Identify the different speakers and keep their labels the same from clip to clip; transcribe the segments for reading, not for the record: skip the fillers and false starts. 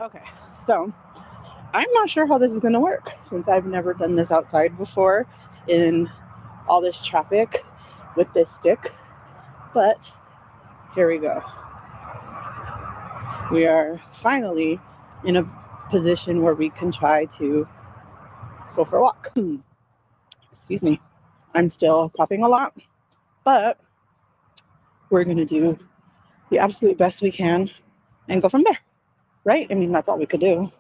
Speaker 1: Okay, so I'm not sure how this is going to work since I've never done this outside before in all this traffic with this stick, but here we go. We are finally in a position where we can try to go for a walk. Excuse me, I'm still coughing a lot, but we're going to do the absolute best we can and go from there, right? I mean, that's all we could do.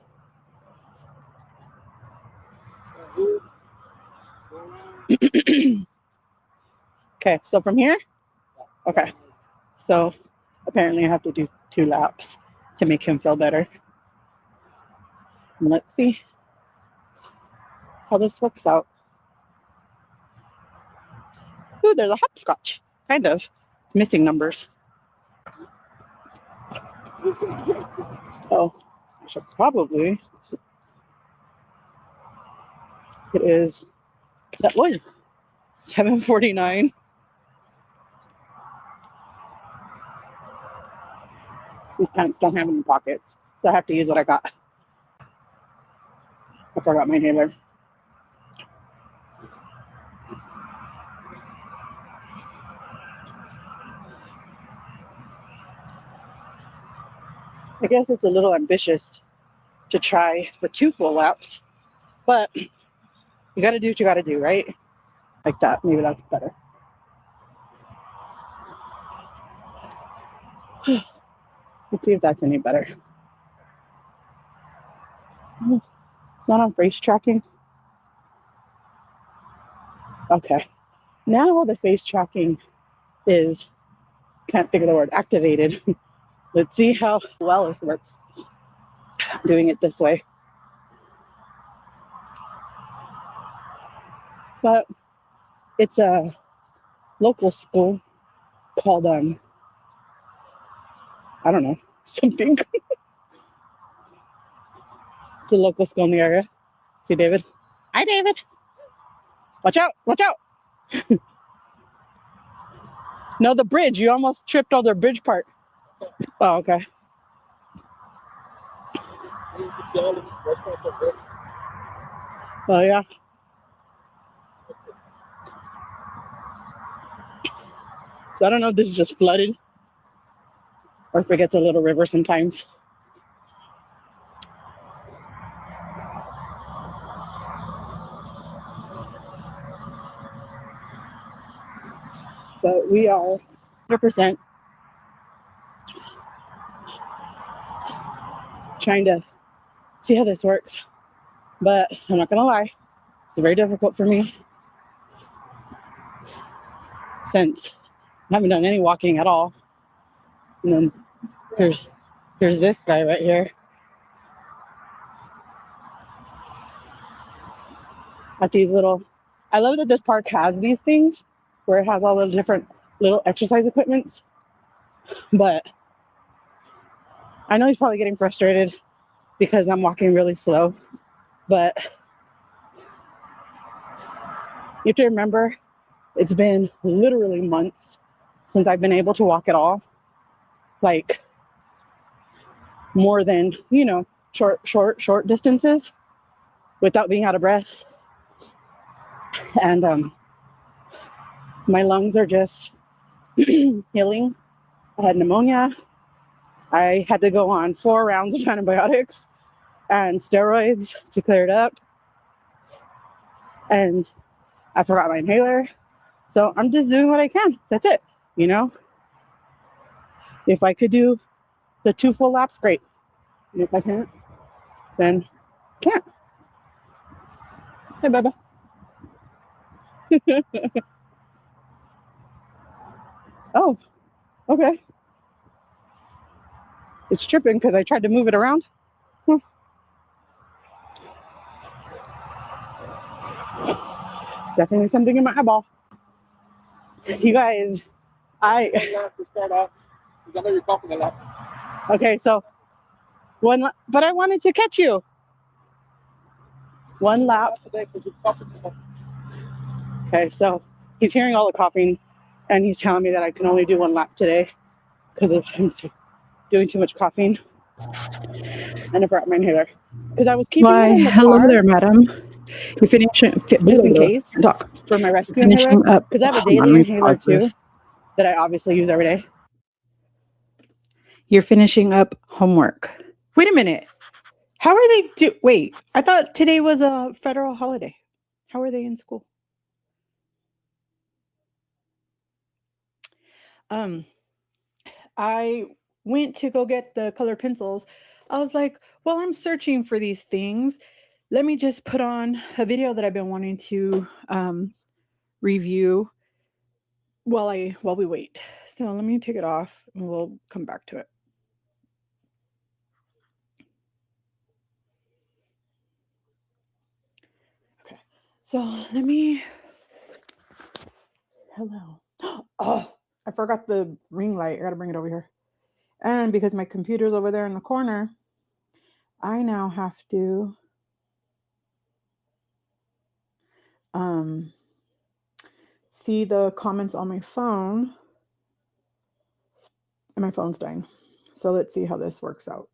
Speaker 1: Okay, so from here, okay, so apparently I have to do 2 laps to make him feel better. And let's see how this works out. Ooh, there's a hopscotch, kind of. It's missing numbers. Oh, I should probably. It is 7:49. These pants don't have any pockets, so I have to use what I got. I forgot my inhaler. I guess it's a little ambitious to try for 2 full laps, but you got to do what you got to do, right? Like that. Maybe that's better. Let's see if that's any better. It's not on face tracking. Okay. Now the face tracking is, can't think of the word, activated. Let's see how well this works. Doing it this way. But it's a local school called, I don't know, something. It's a local school in the area. See David? Hi, David. Watch out, watch out. No, the bridge. You almost tripped on the bridge part. Oh, okay. Oh, yeah. So I don't know if this is just flooded or if it gets a little river sometimes. But we are 100% trying to see how this works. But I'm not going to lie, it's very difficult for me since I haven't done any walking at all. And then here's this guy right here. At these little, I love that this park has these things where it has all the different little exercise equipments. But I know he's probably getting frustrated because I'm walking really slow. But you have to remember, it's been literally months since I've been able to walk at all. Like more than, short distances without being out of breath. And my lungs are just healing. I had pneumonia. I had to go on 4 rounds of antibiotics and steroids to clear it up. And I forgot my inhaler. So I'm just doing what I can. That's it, If I could do the 2 full laps, great. And if I can't, then can't. Hey, Bubba. Oh, okay. It's tripping because I tried to move it around. Definitely something in my eyeball. You guys,
Speaker 2: to start off, because I know you're coughing a lot.
Speaker 1: Okay, so but I wanted to catch you. 1 lap. Okay, so he's hearing all the coughing, and he's telling me that I can only do 1 lap today because I'm doing too much coughing. I never got my inhaler because I was keeping
Speaker 3: Why,
Speaker 1: it in the
Speaker 3: hello
Speaker 1: car
Speaker 3: there, madam. You're finishing,
Speaker 1: just in case
Speaker 3: doc.
Speaker 1: for my rescue inhaler
Speaker 3: Finishing up.
Speaker 1: because I have a
Speaker 3: Hold on,
Speaker 1: daily
Speaker 3: let me
Speaker 1: inhaler
Speaker 3: pause
Speaker 1: too
Speaker 3: this.
Speaker 1: that I obviously use every day.
Speaker 3: You're finishing up homework. Wait a minute. How are they wait, I thought today was a federal holiday. How are they in school? I went to go get the colored pencils. I was like, well, I'm searching for these things. Let me just put on a video that I've been wanting to review while we wait. So let me take it off and we'll come back to it. Okay. So let me hello. Oh, I forgot the ring light. I gotta bring it over here. And because my computer's over there in the corner, I now have to see the comments on my phone. And my phone's dying. So let's see how this works out.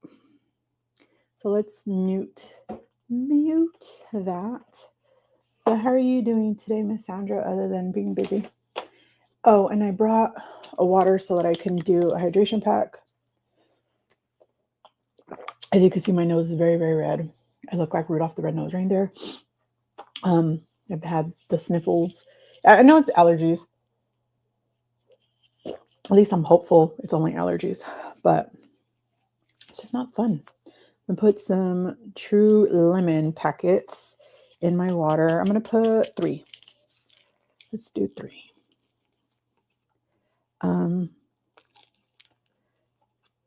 Speaker 3: So let's mute that. So how are you doing today, Miss Sandra, other than being busy? Oh, and I brought a water so that I can do a hydration pack. As you can see, my nose is very, very red. I look like Rudolph the Red-Nosed Reindeer. I've had the sniffles. I know it's allergies. At least I'm hopeful it's only allergies, but it's just not fun. I'm gonna put some True Lemon packets in my water. I'm gonna put 3. Let's do 3.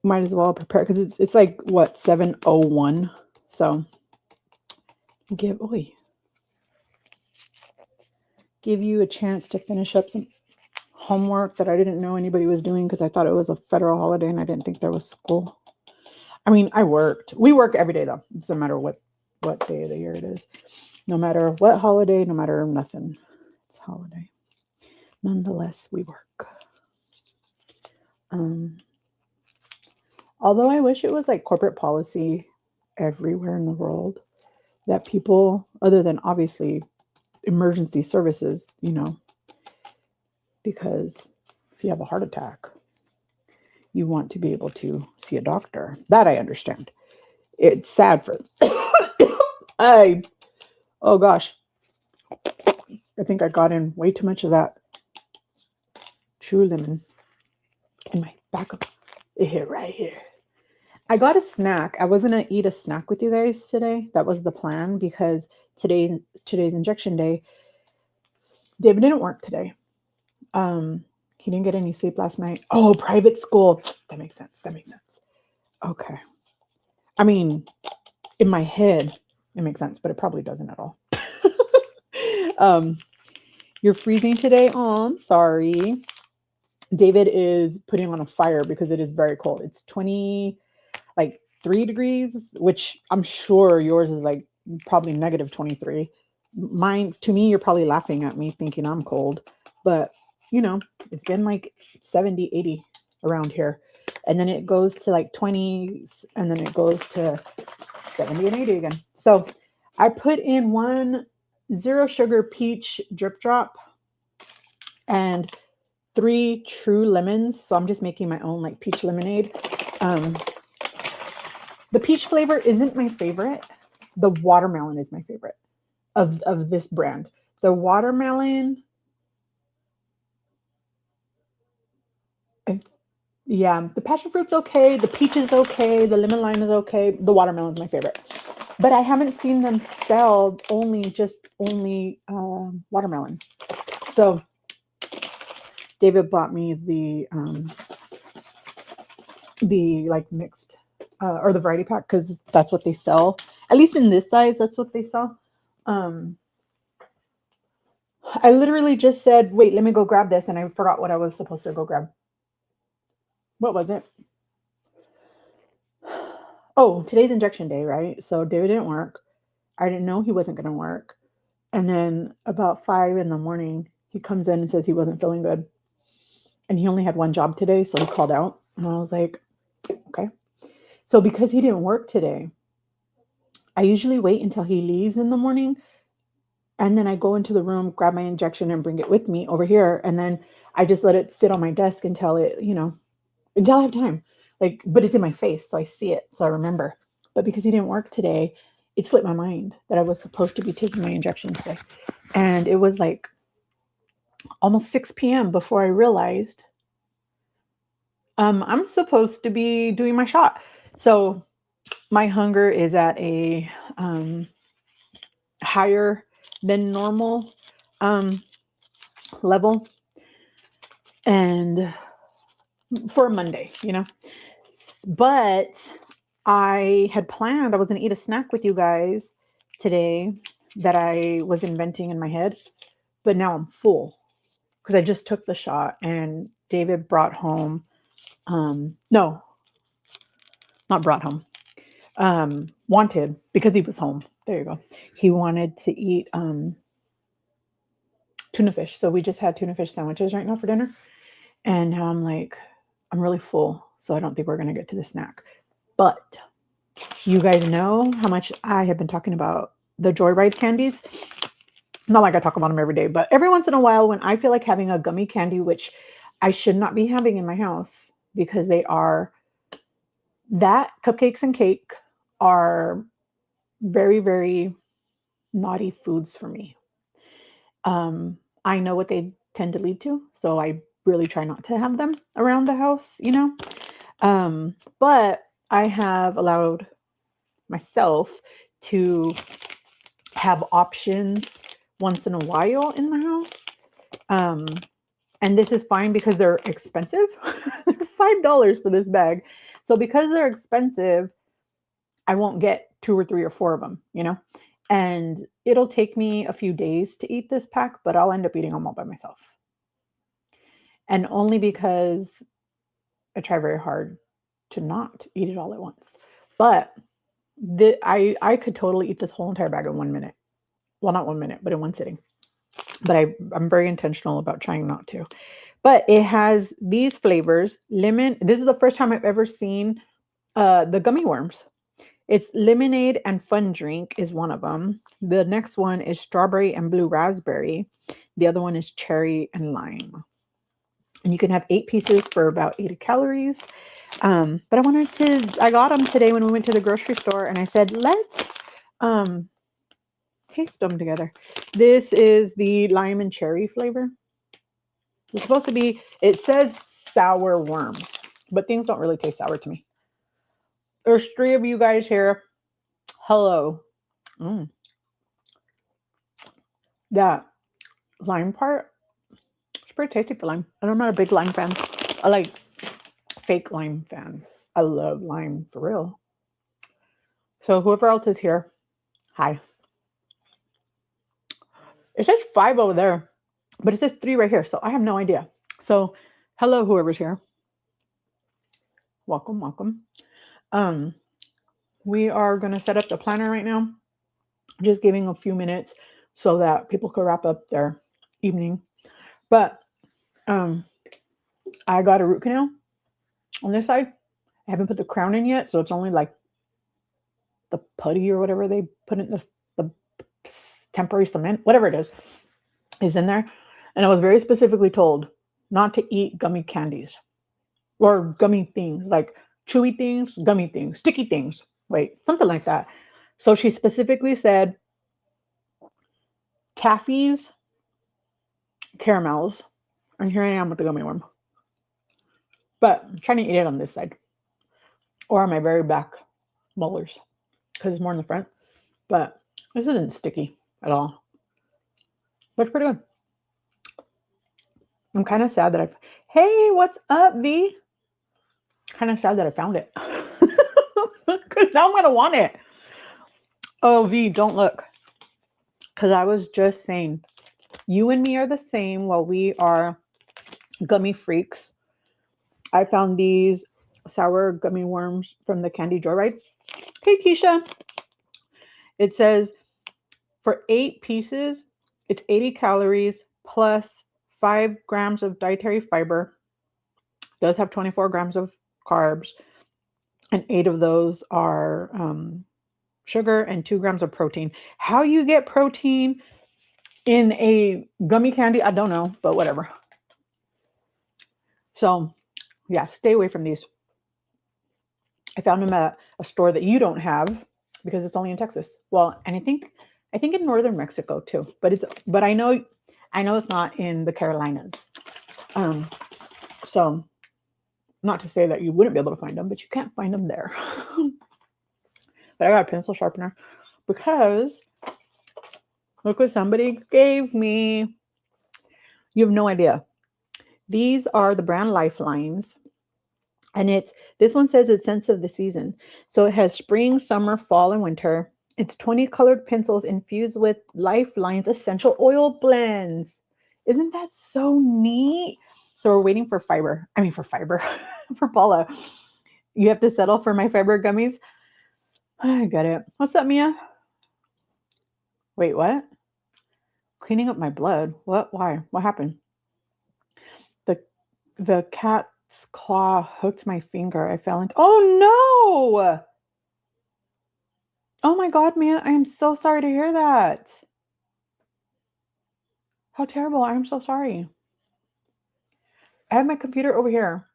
Speaker 3: Might as well prepare because it's like what 7:01. So give you a chance to finish up some homework that I didn't know anybody was doing because I thought it was a federal holiday and I didn't think there was school. I mean, we work every day though. It doesn't matter what day of the year it is. No matter what holiday, no matter nothing, it's holiday. Nonetheless, we work. Although I wish it was like corporate policy everywhere in the world that people, other than obviously emergency services, because if you have a heart attack, you want to be able to see a doctor. That I understand. It's sad for oh gosh. I think I got in way too much of that True Lemon in my back of here, right here. I got a snack. I was going to eat a snack with you guys today. That was the plan because today's injection day. David didn't work today. He didn't get any sleep last night. Oh, private school. That makes sense. Okay. I mean, in my head, it makes sense, but it probably doesn't at all. You're freezing today? Oh, I'm sorry. David is putting on a fire because it is very cold. It's 3 degrees, which I'm sure yours is like probably negative 23. Mine, to me, you're probably laughing at me thinking I'm cold, but it's been like 70, 80 around here. And then it goes to like 20 and then it goes to 70 and 80 again. So I put in 1 zero sugar peach drip drop and 3 True Lemons. So I'm just making my own like peach lemonade. The peach flavor isn't my favorite. The watermelon is my favorite of this brand. The watermelon, the passion fruit's okay. The peach is okay. The lemon lime is okay. The watermelon is my favorite. But I haven't seen them sell only watermelon. So David bought me the like mixed or the variety pack because that's what they sell. At least in this size, that's what they sell. I literally just said, wait, let me go grab this. And I forgot what I was supposed to go grab. What was it? Oh, today's injection day, right? So David didn't work. I didn't know he wasn't going to work. And then about 5 a.m, he comes in and says he wasn't feeling good. And he only had 1 job today. So he called out and I was like, okay. So because he didn't work today, I usually wait until he leaves in the morning, and then I go into the room, grab my injection, and bring it with me over here. And then I just let it sit on my desk until it, until I have time. Like, but it's in my face, so I see it, so I remember. But because he didn't work today, it slipped my mind that I was supposed to be taking my injection today. And it was like almost 6 p.m. before I realized I'm supposed to be doing my shot. So my hunger is at a higher than normal level. And for a Monday, but I had planned I was going to eat a snack with you guys today that I was inventing in my head, but now I'm full because I just took the shot and David brought home, no, not brought home, wanted because he was home. There you go. He wanted to eat tuna fish. So we just had tuna fish sandwiches right now for dinner. And now I'm like, I'm really full. So I don't think we're going to get to the snack. But you guys know how much I have been talking about the Joyride candies. Not like I talk about them every day, but every once in a while when I feel like having a gummy candy, which I should not be having in my house because they are, that cupcakes and cake are very, very naughty foods for me. I know what they tend to lead to, so I really try not to have them around the house, but I have allowed myself to have options once in a while in the house. And this is fine because they're expensive. $5 for this bag. So because they're expensive, I won't get 2 or 3 or 4 of them, and it'll take me a few days to eat this pack, but I'll end up eating them all by myself. And only because I try very hard to not eat it all at once. But I could totally eat this whole entire bag in 1 minute. Well, not 1 minute, but in one sitting. But I'm very intentional about trying not to. But it has these flavors. Lemon. This is the first time I've ever seen the gummy worms. It's lemonade and fun drink is one of them. The next one is strawberry and blue raspberry. The other one is cherry and lime. And you can have 8 pieces for about 80 calories. But I got them today when we went to the grocery store, and I said, let's taste them together. This is the lime and cherry flavor. It's supposed to be, it says sour worms, but things don't really taste sour to me. There's 3 of you guys here. Hello. That lime part, it's pretty tasty for lime. And I'm not a big lime fan. I like fake lime fan. I love lime for real. So whoever else is here, hi. It says 5 over there, but it says 3 right here. So I have no idea. So hello, whoever's here. Welcome, welcome. We are going to set up the planner right now. Just giving a few minutes so that people could wrap up their evening. But I got a root canal on this side. I haven't put the crown in yet, so it's only like the putty or whatever they put in the temporary cement, whatever it is in there. And I was very specifically told not to eat gummy candies or gummy things, like chewy things, gummy things, sticky things. Wait, something like that. So she specifically said taffies, caramels, and here I am with the gummy worm. But I'm trying to eat it on this side or on my very back molars because it's more in the front. But this isn't sticky at all. Looks pretty good. I'm kind of sad that hey, what's up, V? Kind of sad that I found it because now I'm going to want it. Oh, V, don't look. Because I was just saying, you and me are the same while we are gummy freaks. I found these sour gummy worms from the Candy Joyride. Hey, Keisha. It says for 8 pieces, it's 80 calories plus 5 grams of dietary fiber. It does have 24 grams of carbs. and 8 of those are sugar and 2 grams of protein. How you get protein in a gummy candy, I don't know, but whatever. So yeah, stay away from these. I found them at a store that you don't have because it's only in Texas. Well, and I think in northern Mexico too, but I know it's not in the Carolinas. So not to say that you wouldn't be able to find them, but you can't find them there. But I got a pencil sharpener because look what somebody gave me. You have no idea. These are the brand Lifelines. And this one says it's scents of the season. So it has spring, summer, fall, and winter. It's 20 colored pencils infused with Lifeline's essential oil blends. Isn't that so neat? So we're waiting for fiber. I mean, for Paula. You have to settle for my fiber gummies. I get it. What's up, Mia? Wait, what? Cleaning up my blood. What? Why? What happened? The cat's claw hooked my finger. I fell into. Oh no! Oh my God, Mia! I am so sorry to hear that. How terrible! I am so sorry. I have my computer over here,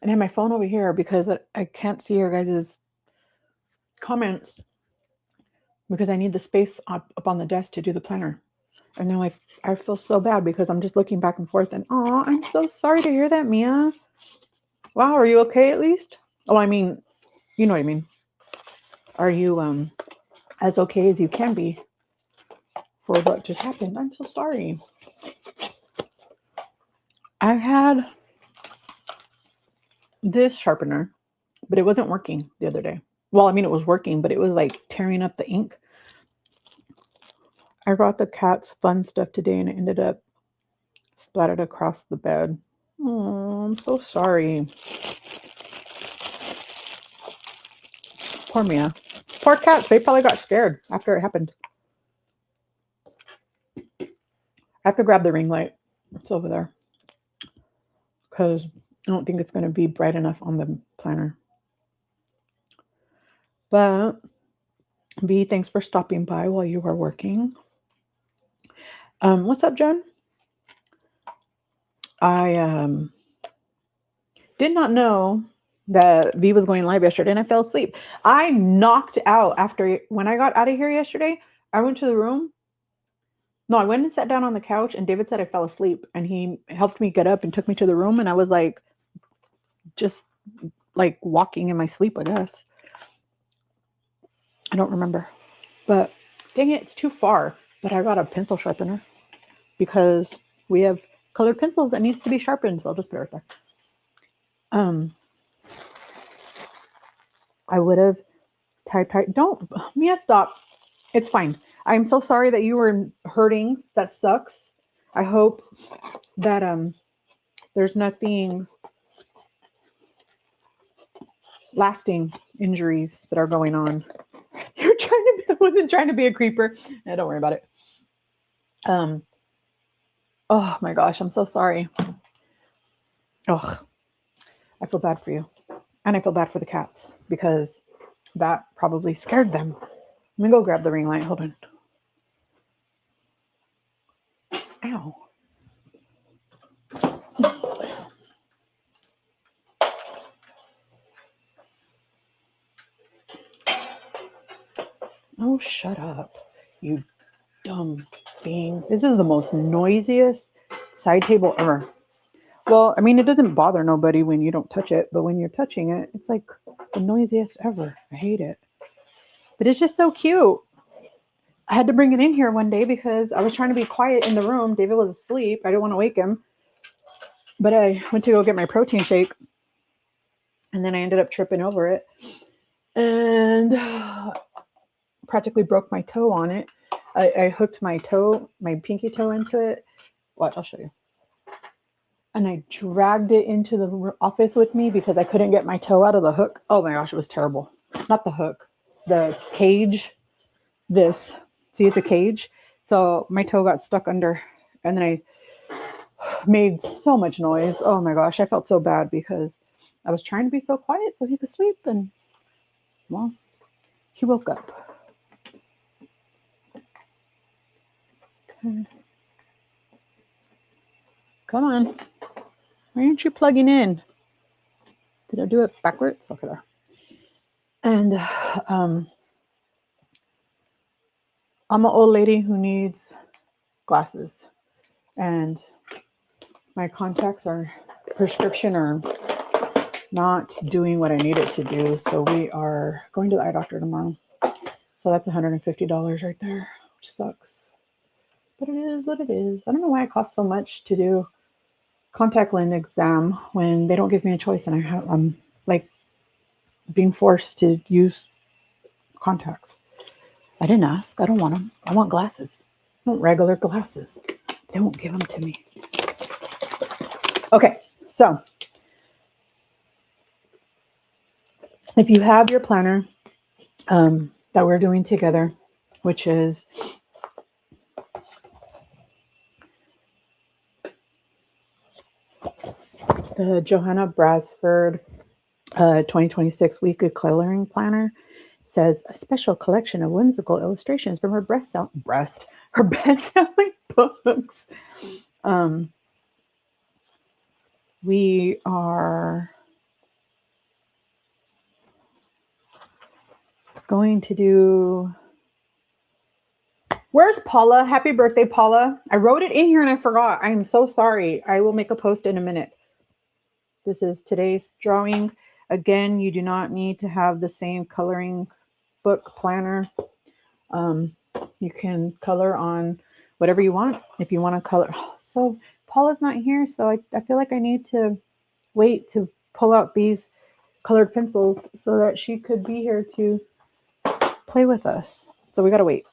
Speaker 3: and I have my phone over here because I can't see your guys' comments because I need the space up on the desk to do the planner. And now I feel so bad because I'm just looking back and forth and I'm so sorry to hear that, Mia. Wow, are you okay at least? Oh, I mean, you know what I mean. Are you as okay as you can be for what just happened? I'm so sorry. I've had this sharpener, but it wasn't working the other day. Well, I mean, it was working, but it was like tearing up the ink. I brought the cat's fun stuff today and it ended up splattered across the bed. Oh, I'm so sorry. Poor Mia. Poor cats. They probably got scared after it happened. I have to grab the ring light. It's over there. Because I don't think it's going to be bright enough on the planner. But, B, thanks for stopping by while you were working. What's up, Jen? I did not know that V was going live yesterday and I fell asleep. I knocked out when I got out of here yesterday. I went to the room. No, I went and sat down on the couch and David said I fell asleep and he helped me get up and took me to the room and I was like, just like walking in my sleep, I guess. I don't remember. But dang it, it's too far. But I got a pencil sharpener because we have colored pencils that needs to be sharpened. So I'll just put it right there. I would have tied. Don't, Mia, stop. It's fine. I'm so sorry that you were hurting. That sucks. I hope that there's nothing lasting injuries that are going on. I wasn't trying to be a creeper. Don't worry about it. Oh my gosh, I'm so sorry. Oh, I feel bad for you. And I feel bad for the cats because that probably scared them. Let me go grab the ring light. Hold on. Ow. Oh, shut up, you dumb thing. This is the most noisiest side table ever. Well, I mean, it doesn't bother nobody when you don't touch it, but when you're touching it, it's like the noisiest ever. I hate it. But it's just so cute. I had to bring it in here one day because I was trying to be quiet in the room. David was asleep. I didn't want to wake him. But I went to go get my protein shake. And then I ended up tripping over it. And practically broke my toe on it. I hooked my pinky toe into it. Watch, I'll show you. And I dragged it into the office with me because I couldn't get my toe out of the hook. Oh my gosh, it was terrible. Not the hook, the cage. See, it's a cage. So my toe got stuck under and then I made so much noise. Oh my gosh, I felt so bad because I was trying to be so quiet so he could sleep, and well, he woke up. Okay. Come on. Why aren't you plugging in? Did I do it backwards? Okay, there. And I'm an old lady who needs glasses, and my contacts are prescription are not doing what I need it to do. So we are going to the eye doctor tomorrow. So that's $150 right there, which sucks. But it is what it is. I don't know why it costs so much to do contact lens exam when they don't give me a choice, and I'm like being forced to use contacts. I didn't ask. I don't want them. I want glasses. I want regular glasses. They won't give them to me. Okay, so if you have your planner that we're doing together, which is the Johanna Brasford 2026 Weekly Coloring Planner, says a special collection of whimsical illustrations from her best-selling books. We are going to do. Where's Paula? Happy birthday, Paula. I wrote it in here and I forgot. I'm so sorry. I will make a post in a minute. This is today's drawing. Again, you do not need to have the same coloring book planner. You can color on whatever you want. If you want to color. So Paula's not here, so I feel like I need to wait to pull out these colored pencils so that she could be here to play with us. So we got to wait.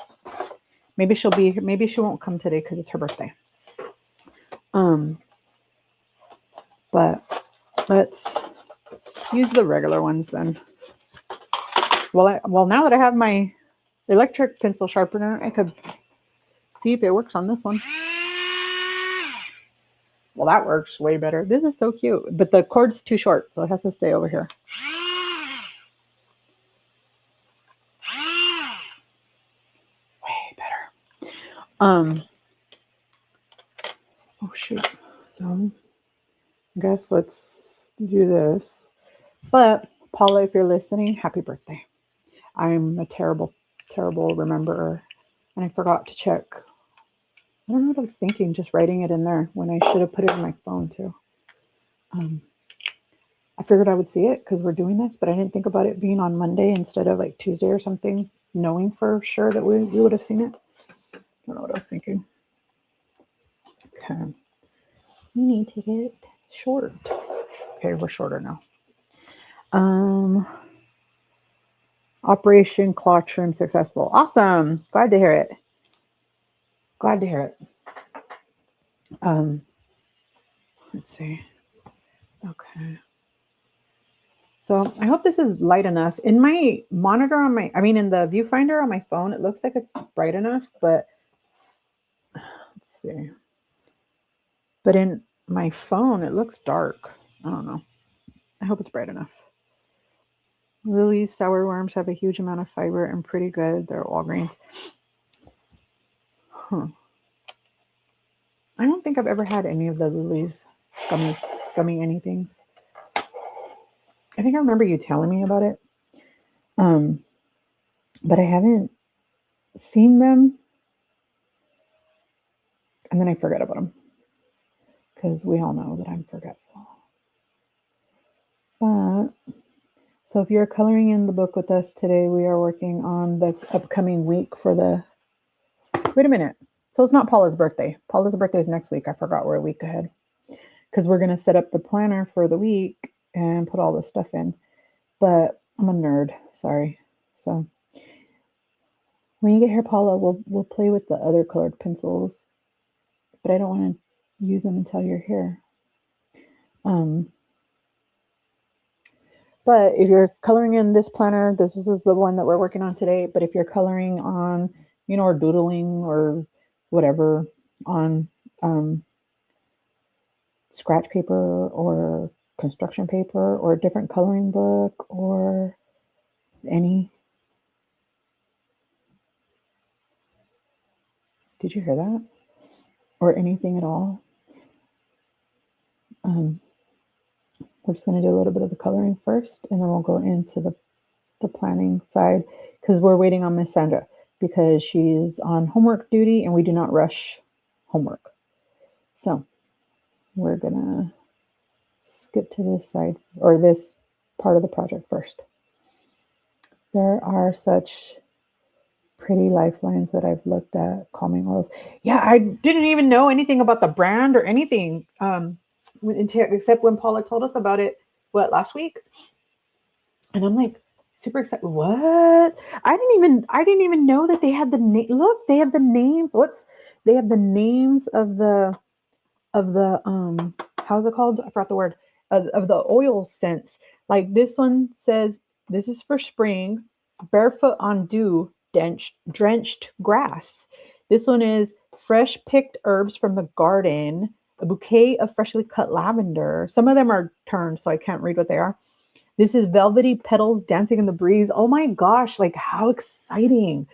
Speaker 3: Maybe she'll be here. Maybe she won't come today because it's her birthday. But let's use the regular ones then. Well, now that I have my electric pencil sharpener, I could see if it works on this one. Well, that works way better. This is so cute, but the cord's too short, so it has to stay over here. Way better. Oh shoot. So I guess let's do this. But Paula, if you're listening, happy birthday. I'm a terrible, terrible rememberer, and I forgot to check. I don't know what I was thinking, just writing it in there when I should have put it in my phone too. I figured I would see it because we're doing this, but I didn't think about it being on Monday instead of like Tuesday or something, knowing for sure that we would have seen it. I don't know what I was thinking. Okay. We need to get short. Okay, we're shorter now. Operation Claw Trim successful. Awesome. Glad to hear it. Glad to hear it. Let's see. Okay. So I hope this is light enough. In my monitor on my, in the viewfinder on my phone, it looks like it's bright enough, but let's see. But in my phone, it looks dark. I don't know. I hope it's bright enough. Lily's sour worms have a huge amount of fiber and pretty good. They're Walgreens. Huh. I don't think I've ever had any of the Lily's gummy anythings. I think I remember you telling me about it. But I haven't seen them. And then I forget about them. Because we all know that I'm forgetful. But, so if you're coloring in the book with us today, we are working on the upcoming week for the, wait a minute. So it's not Paula's birthday. Paula's birthday is next week. I forgot we're a week ahead. Because we're going to set up the planner for the week and put all this stuff in. But I'm a nerd. Sorry. So when you get here, Paula, we'll play with the other colored pencils. But I don't want to use them until you're here. But if you're coloring in this planner, this is the one that we're working on today. But if you're coloring on, or doodling or whatever on scratch paper or construction paper or a different coloring book or any. Did you hear that? Or anything at all? We're just going to do a little bit of the coloring first, and then we'll go into the planning side because we're waiting on Miss Sandra because she's on homework duty and we do not rush homework. So we're going to skip to this side or this part of the project first. There are such pretty lifelines that I've looked at calming oils. Yeah, I didn't even know anything about the brand or anything except when Paula told us about it, last week? And I'm like super excited. What? I didn't even know that they had the name. Look, they have the names. They have the names of the how's it called? I forgot the word of the oil scents. Like this one says, this is for spring, barefoot on dew, drenched grass. This one is fresh picked herbs from the garden, a bouquet of freshly cut lavender. Some of them are turned, so I can't read what they are. This is velvety petals dancing in the breeze. Oh my gosh, like how exciting.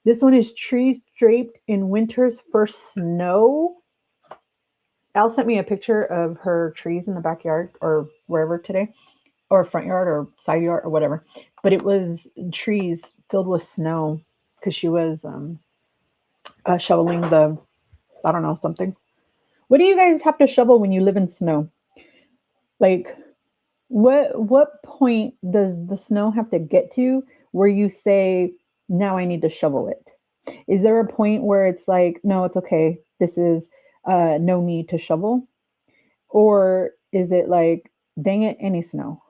Speaker 3: This one is trees draped in winter's first snow. Al sent me a picture of her trees in the backyard or wherever today, or front yard or side yard or whatever. But it was trees filled with snow because she was shoveling I don't know, something. What do you guys have to shovel when you live in snow? Like, what point does the snow have to get to where you say, now I need to shovel it? Is there a point where it's like, no, it's okay, this is no need to shovel? Or is it like, dang it, any snow?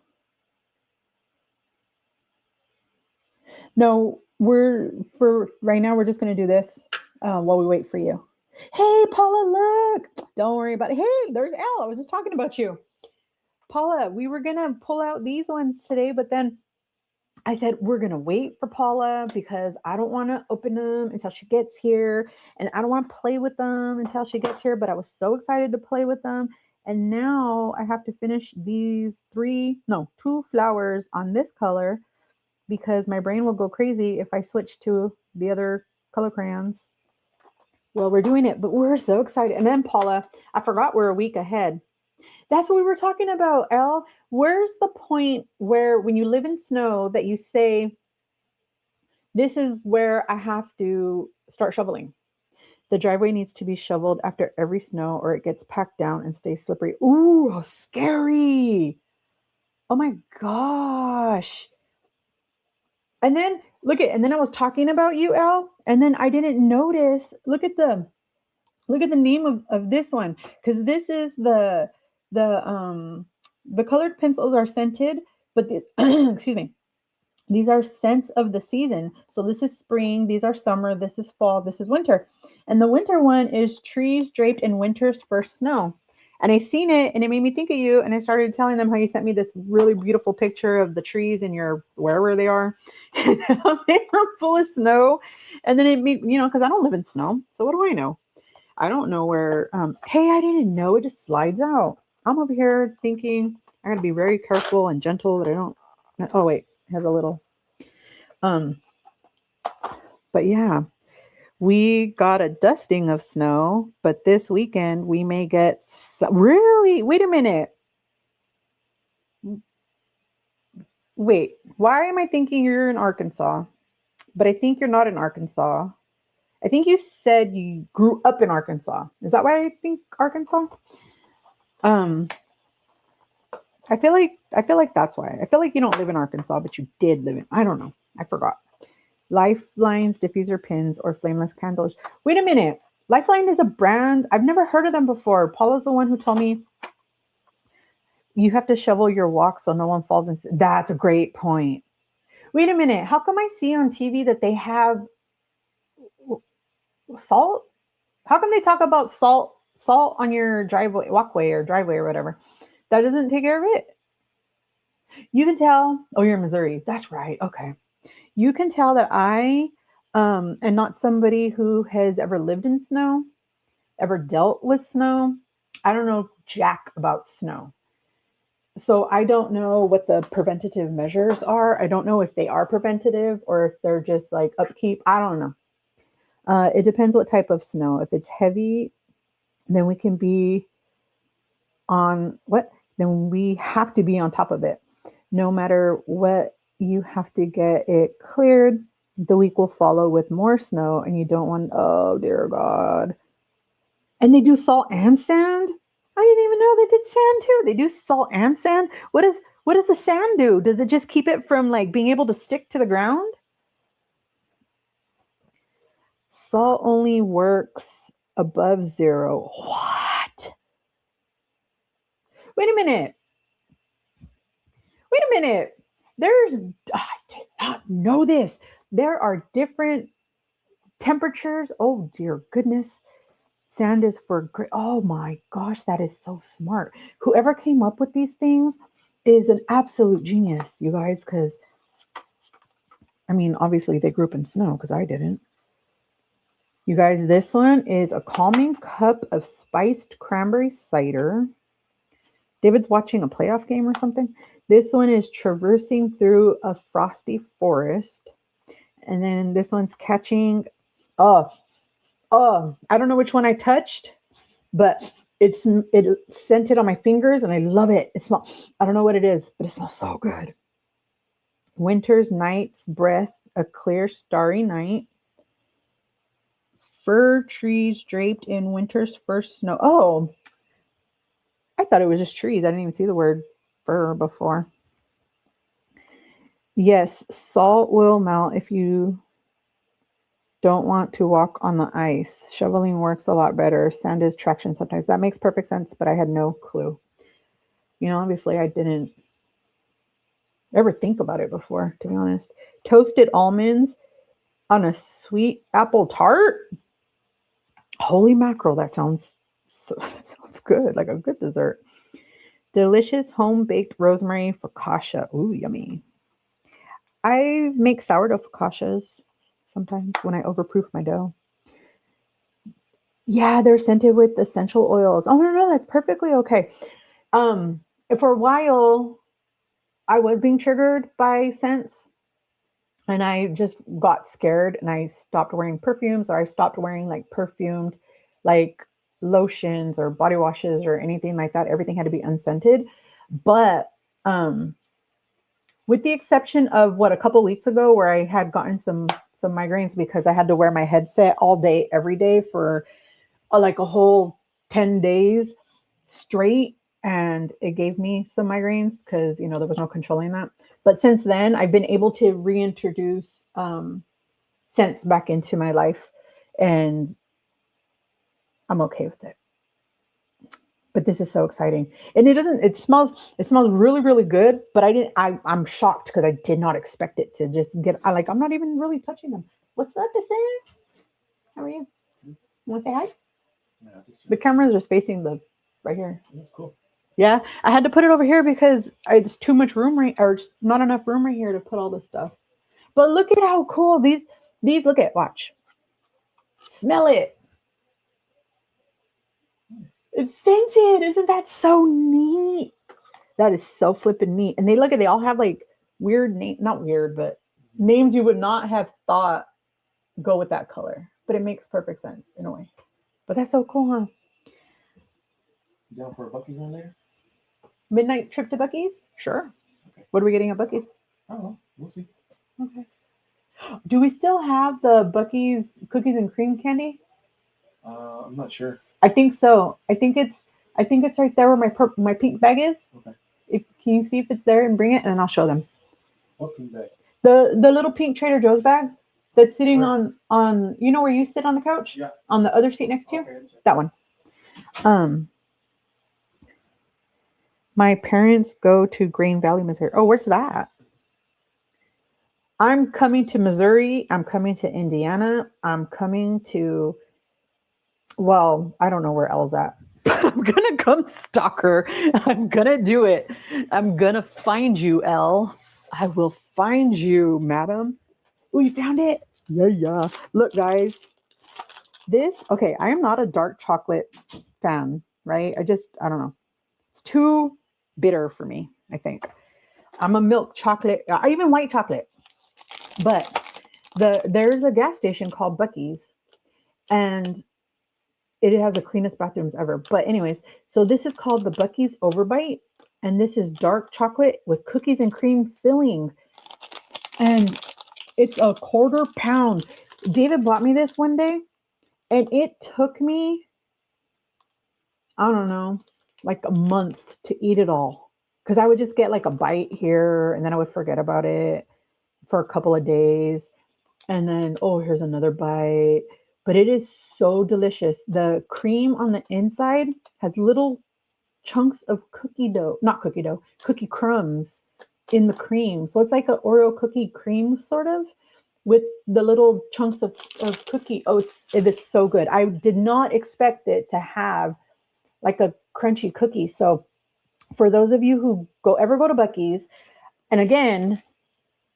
Speaker 3: No, for right now, we're just going to do this while we wait for you. Hey, Paula, look. Don't worry about it. Hey, there's Al. I was just talking about you. Paula, we were going to pull out these ones today, but then I said, we're going to wait for Paula because I don't want to open them until she gets here. And I don't want to play with them until she gets here. But I was so excited to play with them. And now I have to finish these two flowers on this color because my brain will go crazy if I switch to the other color crayons. Well, we're doing it, but we're so excited. And then Paula, I forgot we're a week ahead. That's what we were talking about, Elle. Where's the point where when you live in snow that you say, this is where I have to start shoveling? The driveway needs to be shoveled after every snow or it gets packed down and stays slippery. Ooh, how scary. Oh my gosh. And then and then I was talking about you, Elle, and then I didn't notice. Look at the name of this one, because this is the colored pencils are scented, but this excuse me, these are scents of the season. So this is spring, these are summer, this is fall, this is winter. And the winter one is trees draped in winter's first snow. And I seen it and it made me think of you. And I started telling them how you sent me this really beautiful picture of the trees in your wherever they are. And they were full of snow. And then it made, because I don't live in snow. So what do I know? I don't know where. Hey, I didn't know it just slides out. I'm over here thinking I gotta be very careful and gentle that I don't. Oh wait, it has a little. But yeah, we got a dusting of snow, but this weekend we may get really. Wait a minute. Wait, why am I thinking you're in Arkansas? But I think you're not in Arkansas. I think you said you grew up in Arkansas. Is that why I think Arkansas? I feel like that's why. I feel like you don't live in Arkansas, but you did live in. I don't know. I forgot. Lifelines, diffuser pins, or flameless candles. Wait a minute. Lifeline is a brand. I've never heard of them before. Paula's the one who told me you have to shovel your walk so no one falls in. That's a great point. Wait a minute. How come I see on TV that they have salt? How come they talk about salt on your walkway or whatever? That doesn't take care of it. You can tell. Oh, you're in Missouri. That's right. Okay. You can tell that I am not somebody who has ever lived in snow, ever dealt with snow. I don't know jack about snow. So I don't know what the preventative measures are. I don't know if they are preventative or if they're just like upkeep. I don't know. It depends what type of snow. If it's heavy, then we can be on what? Then we have to be on top of it. No matter what, you have to get it cleared. The week will follow with more snow, and you don't want, oh dear God. And they do salt and sand? I didn't even know they did sand too. They do salt and sand. What does the sand do? Does it just keep it from like being able to stick to the ground? Salt only works above 0. What? Wait a minute. Wait a minute. I did not know this. There are different temperatures. Oh dear goodness. Sand is for great. Oh my gosh, that is so smart. Whoever came up with these things is an absolute genius, you guys, because I mean, obviously they grew up in snow because I didn't. You guys, this one is a calming cup of spiced cranberry cider. David's watching a playoff game or something. This one is traversing through a frosty forest. And then this one's catching. Oh, I don't know which one I touched, but it scented on my fingers and I love it. It smells, I don't know what it is, but it smells so good. Winter's Night's Breath, a clear starry night. Fir trees draped in winter's first snow. Oh, I thought it was just trees. I didn't even see the word fir before. Yes, salt will melt if you don't want to walk on the ice. Shoveling works a lot better. Sand is traction sometimes. That makes perfect sense, but I had no clue. You know, obviously I didn't ever think about it before, to be honest. Toasted almonds on a sweet apple tart. Holy mackerel, that sounds good, like a good dessert. Delicious home-baked rosemary focaccia. Ooh, yummy. I make sourdough focaccias sometimes when I overproof my dough. Yeah, they're scented with essential oils. Oh, no, that's perfectly okay. For a while, I was being triggered by scents, and I just got scared, and I stopped wearing perfumes, or I stopped wearing like perfumed, like lotions or body washes or anything like that. Everything had to be unscented. But with the exception of a couple weeks ago, where I had gotten some migraines because I had to wear my headset all day, every day for like a whole 10 days straight. And it gave me some migraines because, there was no controlling that. But since then, I've been able to reintroduce scents back into my life, and I'm okay with it. But this is so exciting. And it smells really, really good, but I'm shocked because I did not expect it to just I'm not even really touching them. What's up, Desiree? How are you? You want to say hi?
Speaker 2: Yeah,
Speaker 3: The cameras are facing right here.
Speaker 2: that's cool.
Speaker 3: Yeah, I had to put it over here because it's too much room or not enough room right here to put all this stuff. But look at how cool these look at, watch. Smell it. It's scented. Isn't that so neat? That is so flippin' neat. And they all have like weird name, not weird, but names you would not have thought go with that color. But it makes perfect sense in a way. But that's so cool, huh?
Speaker 2: You down for a Buc-ee's one later?
Speaker 3: Midnight trip to Buc-ee's? Sure.
Speaker 2: Okay.
Speaker 3: What are we getting at Buc-ee's?
Speaker 2: I don't know. We'll see.
Speaker 3: Okay. Do we still have the Buc-ee's cookies and cream candy?
Speaker 2: I'm not sure.
Speaker 3: I think so. I think it's right there where my pink bag is.
Speaker 2: Okay.
Speaker 3: Can you see if it's there and bring it, and then I'll show them.
Speaker 2: What pink bag?
Speaker 3: The little pink Trader Joe's bag that's sitting
Speaker 2: Where?
Speaker 3: on where you sit on the couch?
Speaker 2: Yeah.
Speaker 3: On the other seat next to you?
Speaker 2: Okay.
Speaker 3: That one. My parents go to Green Valley, Missouri. Oh, where's that? I'm coming to Missouri. I'm coming to Indiana. I'm coming to, well, I don't know where Elle's at. I'm going to come stalk her. I'm going to do it. I'm going to find you, Elle. I will find you, madam. Oh, you found it? Yeah. Look, guys. Okay, I am not a dark chocolate fan, right? I don't know. It's too bitter for me, I think. I'm a milk chocolate, even white chocolate. But there's a gas station called Buc-ee's, and it has the cleanest bathrooms ever. But anyways, so this is called the Buc-ee's Overbite, and this is dark chocolate with cookies and cream filling, and it's a quarter pound. David bought me this one day, and it took me, I don't know, like a month to eat it all, because I would just get like a bite here, and then I would forget about it for a couple of days, and then, oh, here's another bite. But it is so delicious. The cream on the inside has little chunks of cookie dough, not cookie dough, cookie crumbs in the cream. So it's like an Oreo cookie cream, sort of, with the little chunks of cookie. Oh, it's so good. I did not expect it to have like a crunchy cookie. So for those of you who ever go to Buc-ee's, and again,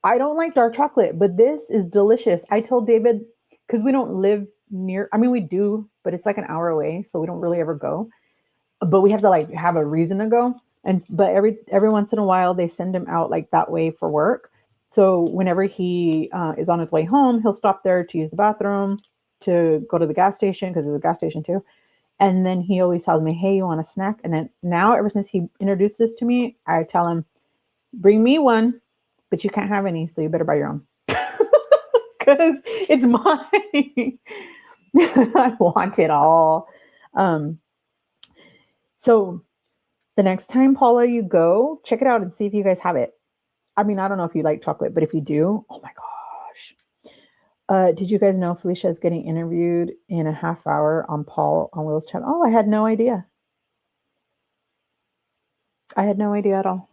Speaker 3: I don't like dark chocolate, but this is delicious. I told David, because we don't live near, I mean, we do, but it's like an hour away, so we don't really ever go. But we have to like have a reason to go. But every once in a while, they send him out like that way for work. So whenever he is on his way home, he'll stop there to use the bathroom, to go to the gas station, because there's a gas station too. And then he always tells me, hey, you want a snack? And then now, ever since he introduced this to me, I tell him, bring me one, but you can't have any, so you better buy your own. Because it's mine. I want it all. So the next time, Paula, you go, check it out and see if you guys have it. I mean, I don't know if you like chocolate, but if you do, oh my gosh. Did you guys know Felicia is getting interviewed in a half hour on Paul on Will's channel? Oh, I had no idea. I had no idea at all.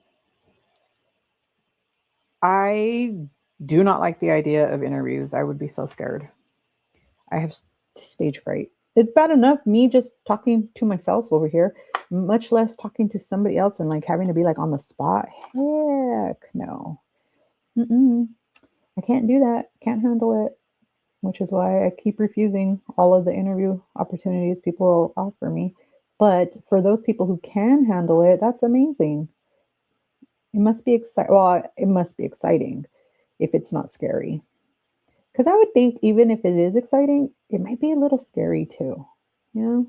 Speaker 3: I do not like the idea of interviews. I would be so scared. I have stage fright. It's bad enough me just talking to myself over here, much less talking to somebody else and like having to be like on the spot. Heck no. I can't do that. Can't handle it, which is why I keep refusing all of the interview opportunities people offer me. But for those people who can handle it, that's amazing. It must be exciting. Well, it must be exciting if it's not scary. Because I would think even if it is exciting, it might be a little scary too. You know?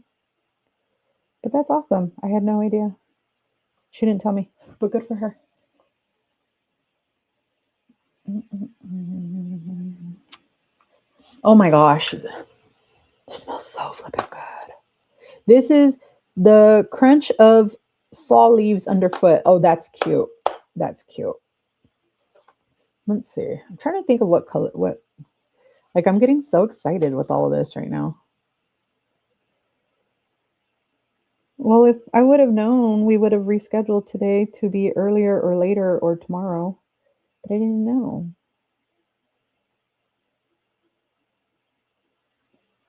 Speaker 3: But that's awesome. I had no idea. She didn't tell me, but good for her. Oh my gosh. This smells so flippin' good. This is the crunch of fall leaves underfoot. Oh, that's cute. That's cute. Let's see. I'm trying to think of what color, like I'm getting so excited with all of this right now. Well, if I would have known, we would have rescheduled today to be earlier or later or tomorrow, but I didn't know.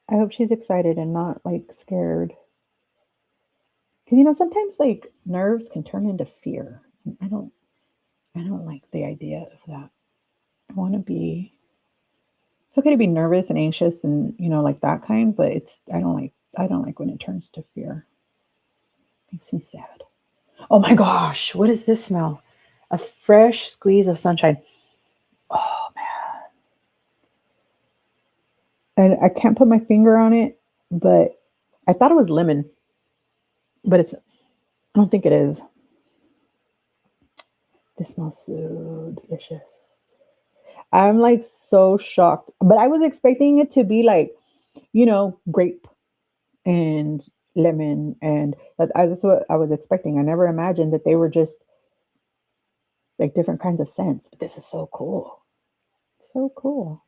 Speaker 3: I hope she's excited and not like scared. Because sometimes like nerves can turn into fear. I don't like the idea of that. I want to be, it's okay to be nervous and anxious and like that kind, but I don't like when it turns to fear. Makes me sad. Oh my gosh, what does this smell? A fresh squeeze of sunshine. Oh man. And I can't put my finger on it, but I thought it was lemon. But I don't think it is. This smells so delicious. I'm like so shocked. But I was expecting it to be like, grape and lemon, and that's what I was expecting. I never imagined that they were just like different kinds of scents. But this is so cool. So cool.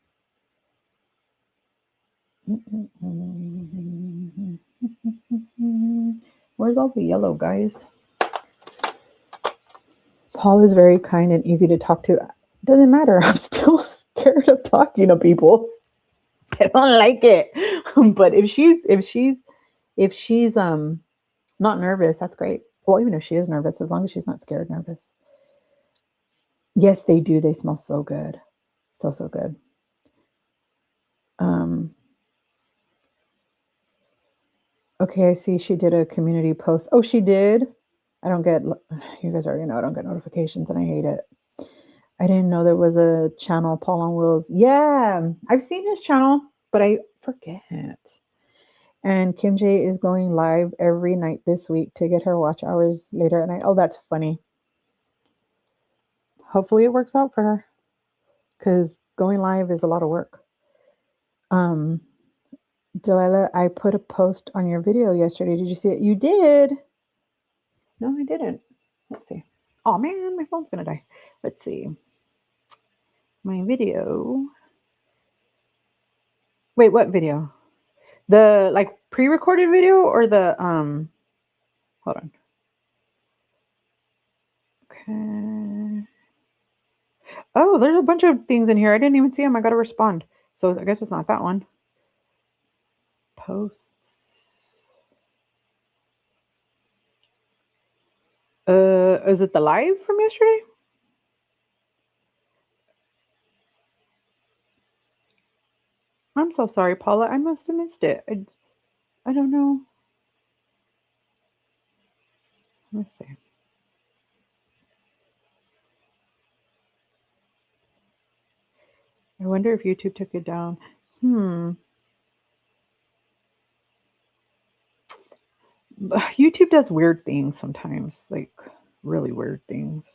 Speaker 3: Where's all the yellow, guys? Paul is very kind and easy to talk to. Doesn't matter. I'm still scared of talking to people. I don't like it. But if she's not nervous, that's great. Well, even if she is nervous, as long as she's not scared nervous. Yes, they do. They smell so good. So good. Okay, I see she did a community post. Oh, she did? I don't get, you guys already know I don't get notifications and I hate it. I didn't know there was a channel, Paul on Wheels. Yeah, I've seen his channel, but I forget. And Kim J is going live every night this week to get her watch hours later at night. Oh, that's funny. Hopefully it works out for her because going live is a lot of work. Delilah, I put a post on your video yesterday. Did you see it? You did. No, I didn't. Let's see. Oh man, my phone's gonna die. Let's see. My video. Wait, what video? The like pre-recorded video or the hold on. Okay. Oh, there's a bunch of things in here. I didn't even see them. I gotta respond. So I guess it's not that one. Posts. Is it the live from yesterday? I'm so sorry, Paula. I must have missed it. I don't know. Let's see. I wonder if YouTube took it down. YouTube does weird things sometimes, like really weird things.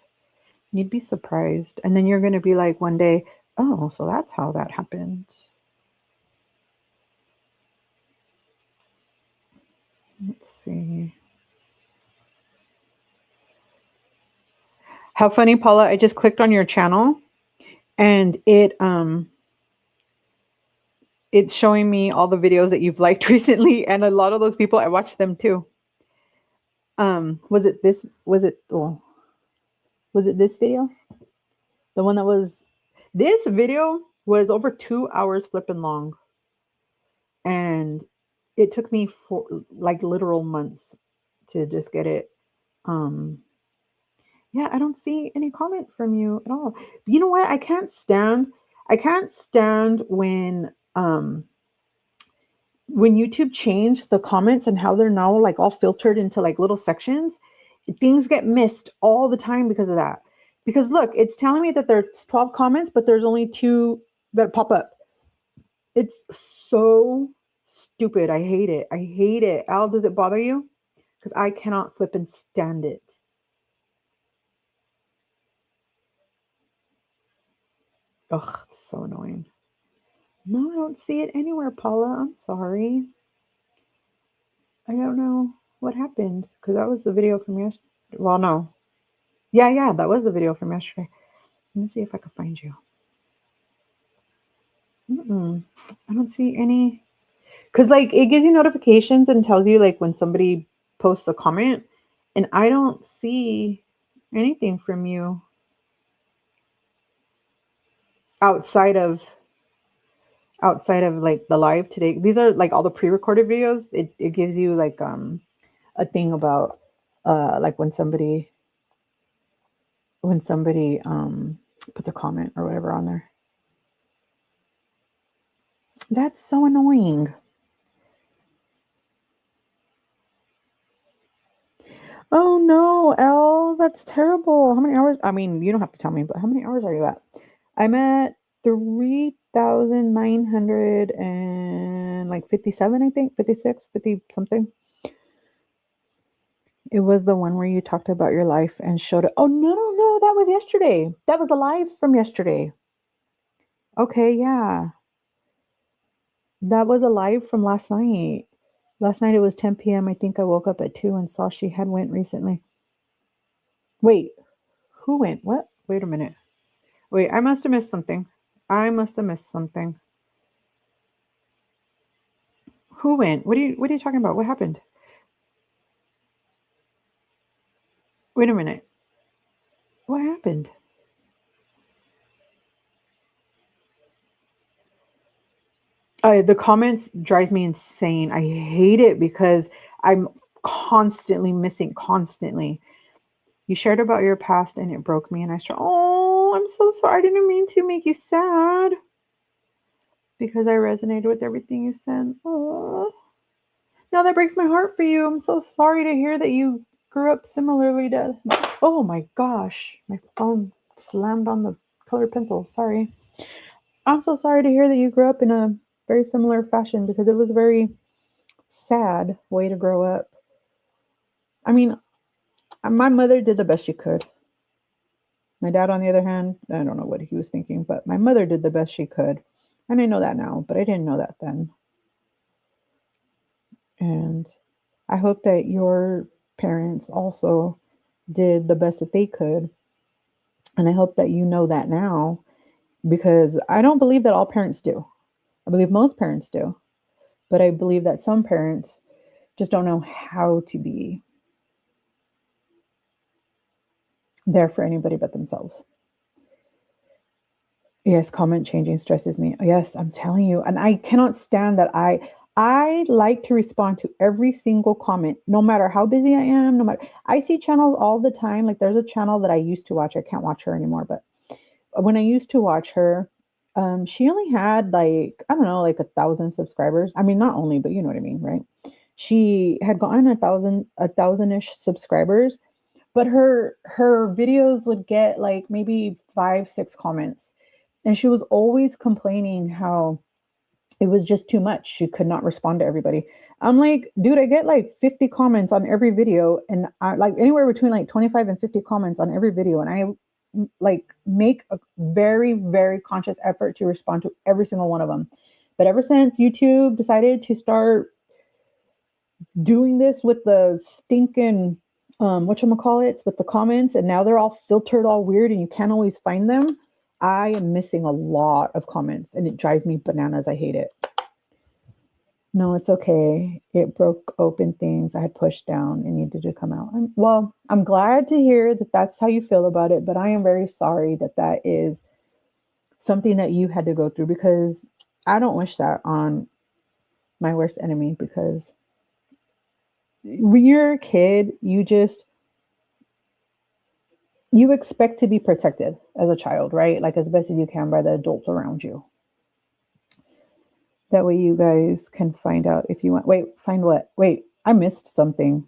Speaker 3: You'd be surprised. And then you're going to be like one day, oh, so that's how that happened. Let's see. How funny, Paula. I just clicked on your channel and it's showing me all the videos that you've liked recently. And a lot of those people, I watched them too. Was it this video? The one that was, this video was over 2 hours flipping long. And it took me for like literal months to just get it. Yeah, I don't see any comment from you at all. You know what? I can't stand when YouTube changed the comments and how they're now like all filtered into like little sections. Things get missed all the time because of that. Because look, it's telling me that there's 12 comments, but there's only 2 that pop up. It's so stupid. I hate it. I hate it. Al, does it bother you? Because I cannot flip and stand it. Ugh, so annoying. No, I don't see it anywhere, Paula. I'm sorry. I don't know what happened because that was the video from yesterday. Well, no. Yeah, that was the video from yesterday. Let me see if I can find you. I don't see any. Because, like, it gives you notifications and tells you, like, when somebody posts a comment. And I don't see anything from you outside of like the live today. These are like all the pre-recorded videos. It gives you like a thing about like when somebody puts a comment or whatever on there. That's so annoying. Oh no, Elle, that's terrible. How many hours? I mean, you don't have to tell me, but how many hours are you at? I'm at 3,900 and like 57, I think, 56, 50 something. It was the one where you talked about your life and showed it. Oh, no, that was yesterday. That was a live from yesterday. Okay, yeah. That was a live from last night. Last night it was 10 p.m. I think I woke up at 2 and saw she had went recently. Wait, who went? What? Wait a minute. Wait, I must have missed something. Who went? What are you talking about? What happened? Wait a minute. What happened? The comments drives me insane. I hate it because I'm constantly missing. You shared about your past and it broke me and I started, oh, I'm so sorry. I didn't mean to make you sad because I resonated with everything you said. Oh, no, that breaks my heart for you. I'm so sorry to hear that you grew up similarly to. Oh my gosh, my phone slammed on the colored pencil. Sorry. I'm so sorry to hear that you grew up in a very similar fashion because it was a very sad way to grow up. I mean, my mother did the best she could. My dad, on the other hand, I don't know what he was thinking, but my mother did the best she could. And I know that now, but I didn't know that then. And I hope that your parents also did the best that they could. And I hope that you know that now because I don't believe that all parents do. I believe most parents do. But I believe that some parents just don't know how to be there for anybody but themselves. Yes, comment changing stresses me. Yes, I'm telling you. And I cannot stand that I like to respond to every single comment, no matter how busy I am, no matter I see channels all the time. Like there's a channel that I used to watch. I can't watch her anymore, but when I used to watch her, she only had like, I don't know, like 1,000 subscribers. I mean, not only, but you know what I mean, right? She had gotten a thousand-ish subscribers, but her videos would get like maybe 5, 6 comments. And she was always complaining how it was just too much. She could not respond to everybody. I'm like, dude, I get like 50 comments on every video, and I like anywhere between like 25 and 50 comments on every video. And I like make a very, very conscious effort to respond to every single one of them. But ever since YouTube decided to start doing this with the stinking whatchamacallits with the comments, and now they're all filtered all weird and you can't always find them, I am missing a lot of comments and it drives me bananas. I hate it. No, it's okay. It broke open things I had pushed down and needed to come out. Well, I'm glad to hear that that's how you feel about it, but I am very sorry that that is something that you had to go through because I don't wish that on my worst enemy because when you're a kid, you expect to be protected as a child, right? Like as best as you can by the adults around you. That way you guys can find out if you want. Wait, find what? Wait, I missed something.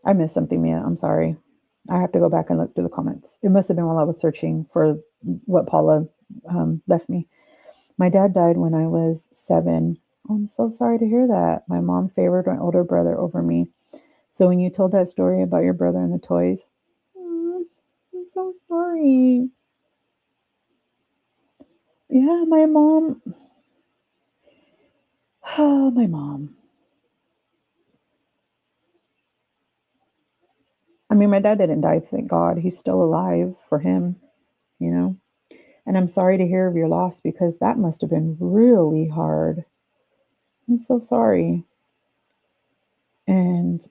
Speaker 3: I missed something, Mia. I'm sorry. I have to go back and look through the comments. It must have been while I was searching for what Paula left me. My dad died when I was 7. Oh, I'm so sorry to hear that. My mom favored my older brother over me. So when you told that story about your brother and the toys, I'm so sorry. Yeah, my mom. Oh, my mom. I mean, my dad didn't die, thank God. He's still alive for him, you know? And I'm sorry to hear of your loss because that must have been really hard. I'm so sorry. And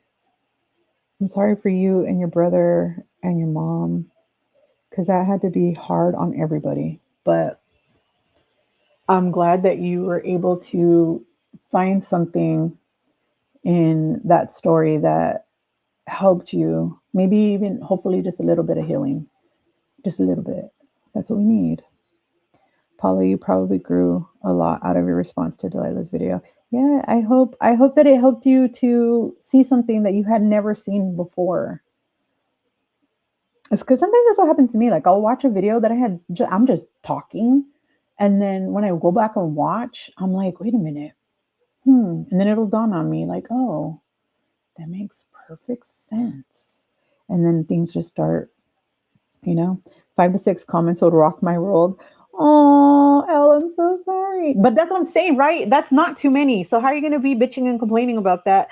Speaker 3: I'm sorry for you and your brother and your mom because that had to be hard on everybody. But I'm glad that you were able to find something in that story that helped you, maybe even hopefully just a little bit of healing, just a little bit. That's what we need. Paula, you probably grew a lot out of your response to Delilah's video. Yeah, I hope that it helped you to see something that you had never seen before. It's because sometimes that's what happens to me. Like I'll watch a video that I'm just talking, and then when I go back and watch, I'm like, wait a minute, and then it'll dawn on me, like, oh, that makes perfect sense, and then things just start, 5 to 6 comments would rock my world. Oh, Elle, I'm so sorry. But that's what I'm saying, right? That's not too many. So how are you going to be bitching and complaining about that?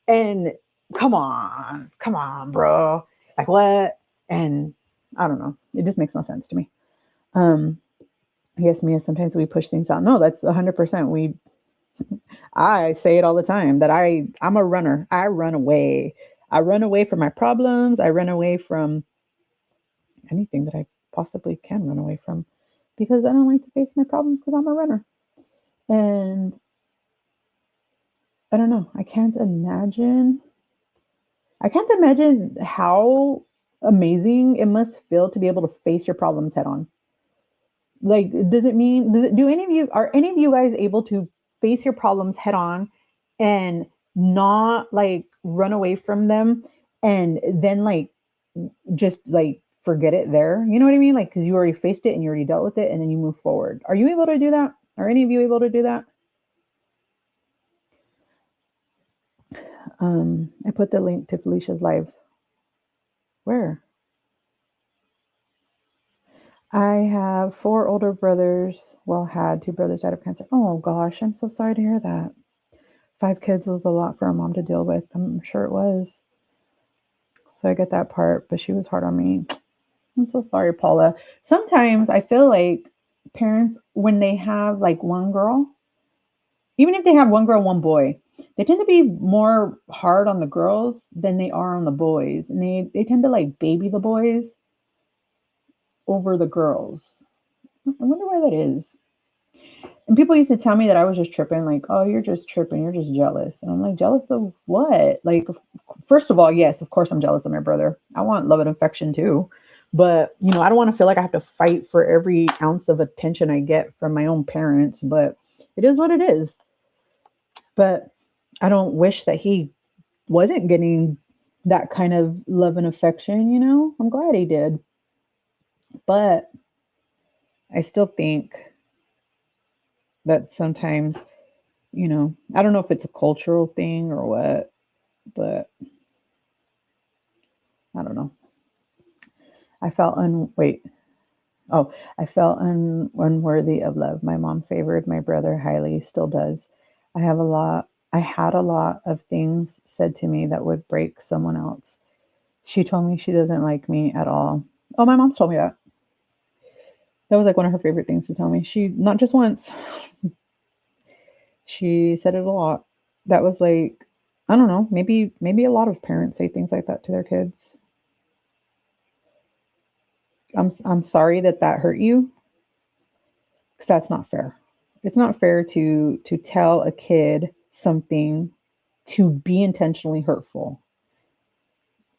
Speaker 3: And come on, bro. Like what? And I don't know. It just makes no sense to me. Yes, Mia, sometimes we push things out. No, that's 100%. I say it all the time that I'm a runner. I run away. I run away from my problems. I run away from anything that I possibly can run away from because I don't like to face my problems because I'm a runner. And I don't know. I can't imagine how amazing it must feel to be able to face your problems head on. Like, are any of you guys able to face your problems head on and not like run away from them and then like just like forget it there. You know what I mean? Like, because you already faced it and you already dealt with it and then you move forward. Are you able to do that? Are any of you able to do that? I put the link to Felicia's live. Where? I have 4 older brothers. Well, had 2 brothers died of cancer. Oh gosh, I'm so sorry to hear that. 5 kids was a lot for a mom to deal with. I'm sure it was. So I get that part, but she was hard on me. I'm so sorry, Paula. Sometimes I feel like parents, when they have like one girl, even if they have one girl, one boy, they tend to be more hard on the girls than they are on the boys. And they tend to like baby the boys over the girls. I wonder why that is. And people used to tell me that I was just tripping, like, oh, you're just tripping, you're just jealous. And I'm like, jealous of what? Like, first of all, yes, of course I'm jealous of my brother. I want love and affection too. But, you know, I don't want to feel like I have to fight for every ounce of attention I get from my own parents. But it is what it is. But I don't wish that he wasn't getting that kind of love and affection, you know? I'm glad he did. But I still think that sometimes, you know, I don't know if it's a cultural thing or what, but I don't know. I felt unworthy of love. My mom favored my brother highly, still does. I had a lot of things said to me that would break someone else. She told me she doesn't like me at all. Oh, my mom's told me that. That was like one of her favorite things to tell me. She, not just once, she said it a lot. That was like, I don't know, maybe a lot of parents say things like that to their kids. I'm sorry that hurt you, because that's not fair. It's not fair to tell a kid something to be intentionally hurtful.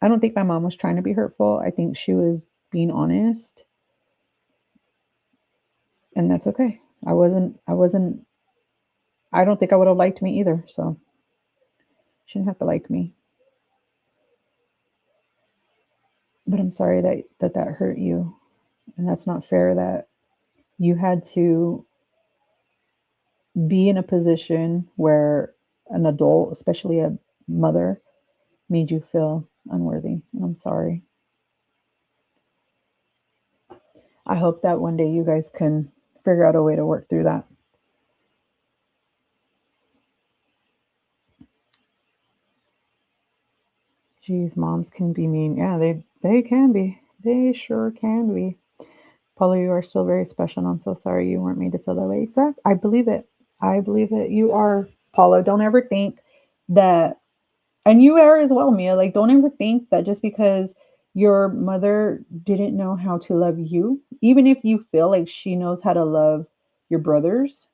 Speaker 3: I don't think my mom was trying to be hurtful. I think she was being honest, and that's okay. I wasn't I don't think I would have liked me either, so she didn't have to like me. But I'm sorry that hurt you, and that's not fair that you had to be in a position where an adult, especially a mother, made you feel unworthy. And I'm sorry. I hope that one day you guys can figure out a way to work through that. Geez, moms can be mean. Yeah, they can be. They sure can be. Paula, you are still very special, and I'm so sorry you weren't made to feel that way. Exactly. I believe it. I believe it. You are, Paula. Don't ever think that, and you are as well, Mia. Like, don't ever think that just because your mother didn't know how to love you, even if you feel like she knows how to love your brothers,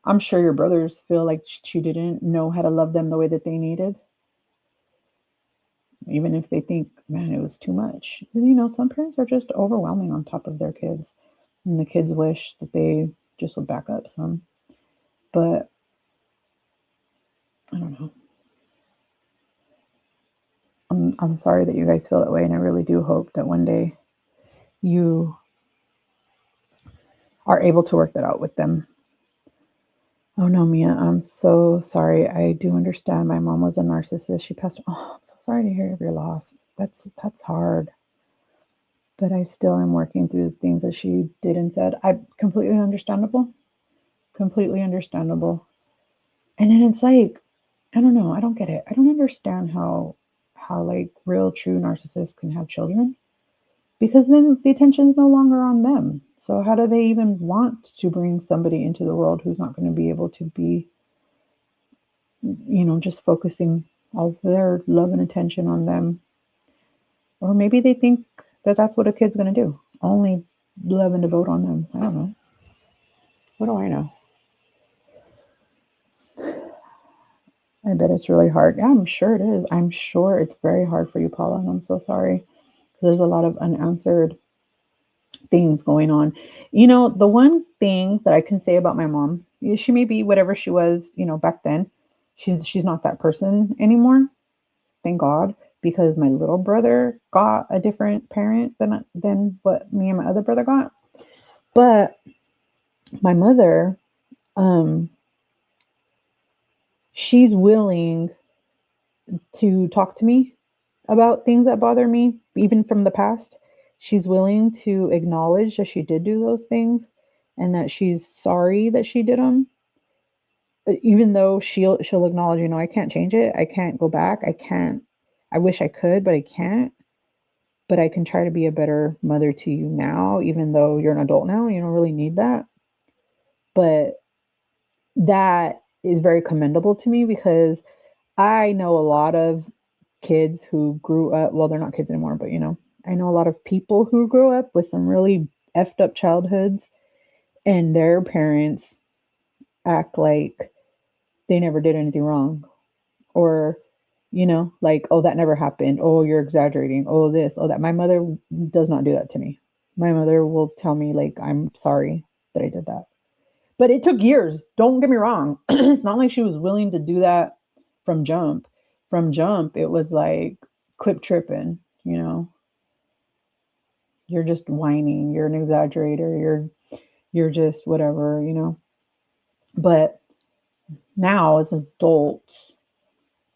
Speaker 3: I'm sure your brothers feel like she didn't know how to love them the way that they needed. Even if they think, man, it was too much. You know, some parents are just overwhelming on top of their kids, and the kids wish that they just would back up some. But I don't know. I'm sorry that you guys feel that way, and I really do hope that one day you are able to work that out with them. Oh no, Mia, I'm so sorry. I do understand. My mom was a narcissist. She passed. Oh, I'm so sorry to hear of your loss. That's hard. But I still am working through the things that she did and said. I completely understandable. Completely understandable. And then it's like, I don't know. I don't get it. I don't understand how like real true narcissists can have children, because then the attention is no longer on them. So how do they even want to bring somebody into the world who's not going to be able to be, you know, just focusing all their love and attention on them? Or maybe they think that that's what a kid's going to do, only love and devote on them. I don't know. What do I know? I bet it's really hard. Yeah, I'm sure it is. I'm sure it's very hard for you, Paula, and I'm so sorry. There's a lot of unanswered things going on. You know, the one thing that I can say about my mom is she may be whatever she was, you know, back then, she's not that person anymore. Thank God, because my little brother got a different parent than what me and my other brother got. But my mother, um, she's willing to talk to me about things that bother me, even from the past. She's willing to acknowledge that she did do those things and that she's sorry that she did them. Even though she'll acknowledge, I can't change it. I can't go back. I can't. I wish I could, but I can't. But I can try to be a better mother to you now, even though you're an adult now and you don't really need that. But that is very commendable to me because I know a lot of kids who grew up, well, they're not kids anymore, but I know a lot of people who grew up with some really effed up childhoods and their parents act like they never did anything wrong. Or, like, oh, that never happened. Oh, you're exaggerating. Oh, this, oh, that. My mother does not do that to me. My mother will tell me, like, I'm sorry that I did that. But it took years. Don't get me wrong. It's not like she was willing to do that from jump. From jump, it was like, quit tripping, You're just whining. You're an exaggerator. You're just whatever. But now as adults,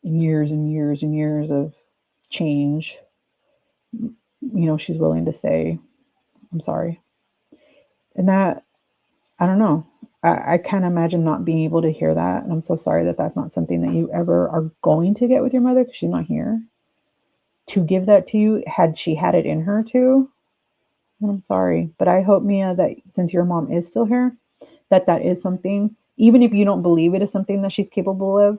Speaker 3: years and years and years of change, she's willing to say, I'm sorry. And that, I don't know. I can't imagine not being able to hear that. And I'm so sorry that that's not something that you ever are going to get with your mother because she's not here to give that to you. Had she had it in her to, I'm sorry. But I hope, Mia, that since your mom is still here, that is something, even if you don't believe it is something that she's capable of,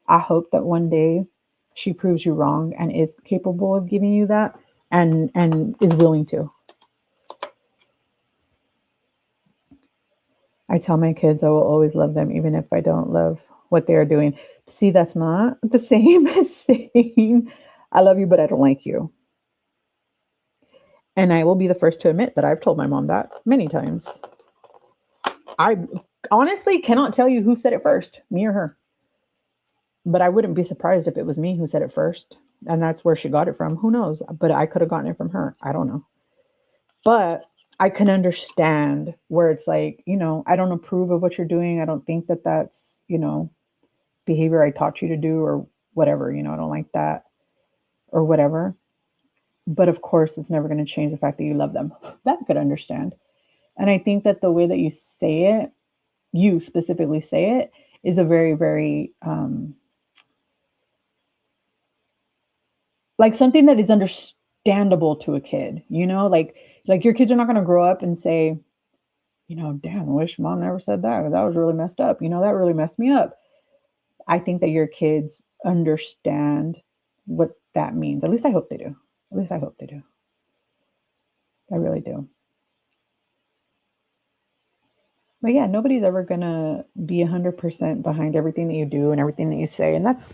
Speaker 3: I hope that one day she proves you wrong and is capable of giving you that and is willing to. I tell my kids I will always love them, even if I don't love what they are doing. See, that's not the same as saying, I love you, but I don't like you. And I will be the first to admit that I've told my mom that many times. I honestly cannot tell you who said it first, me or her. But I wouldn't be surprised if it was me who said it first. And that's where she got it from. Who knows? But I could have gotten it from her. I don't know. But I can understand where it's like, I don't approve of what you're doing. I don't think that that's, behavior I taught you to do or whatever. I don't like that or whatever. But of course, it's never going to change the fact that you love them. That I could understand. And I think that the way that you say it, you specifically say it, is a very, very, like something that is understandable to a kid, like your kids are not going to grow up and say, damn, I wish mom never said that. That was really messed up. That really messed me up. I think that your kids understand what that means. At least I hope they do. At least I hope they do. I really do. But yeah, nobody's ever going to be 100% behind everything that you do and everything that you say. And that's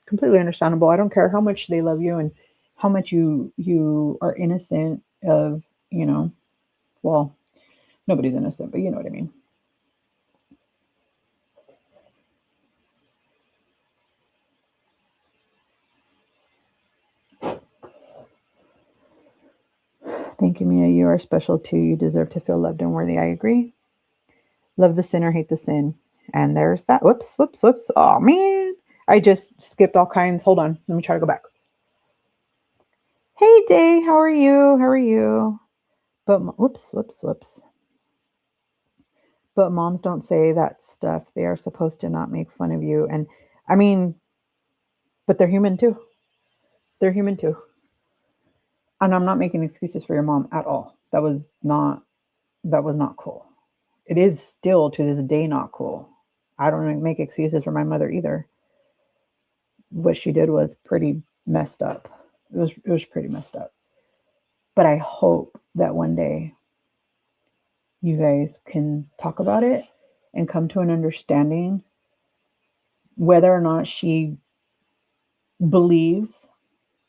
Speaker 3: completely understandable. I don't care how much they love you and how much you are innocent of, well, nobody's innocent, but you know what I mean. Thank you, Mia. You are special too. You deserve to feel loved and worthy. I agree. Love the sinner, hate the sin. And there's that. Whoops. Oh, man. I just skipped all kinds. Hold on. Let me try to go back. Hey, Day. How are you? But whoops. But moms don't say that stuff. They are supposed to not make fun of you. And I mean, but they're human too. And I'm not making excuses for your mom at all. That was not cool. It is still to this day not cool. I don't make excuses for my mother either. What she did was pretty messed up. It was pretty messed up. But I hope that one day you guys can talk about it and come to an understanding whether or not she believes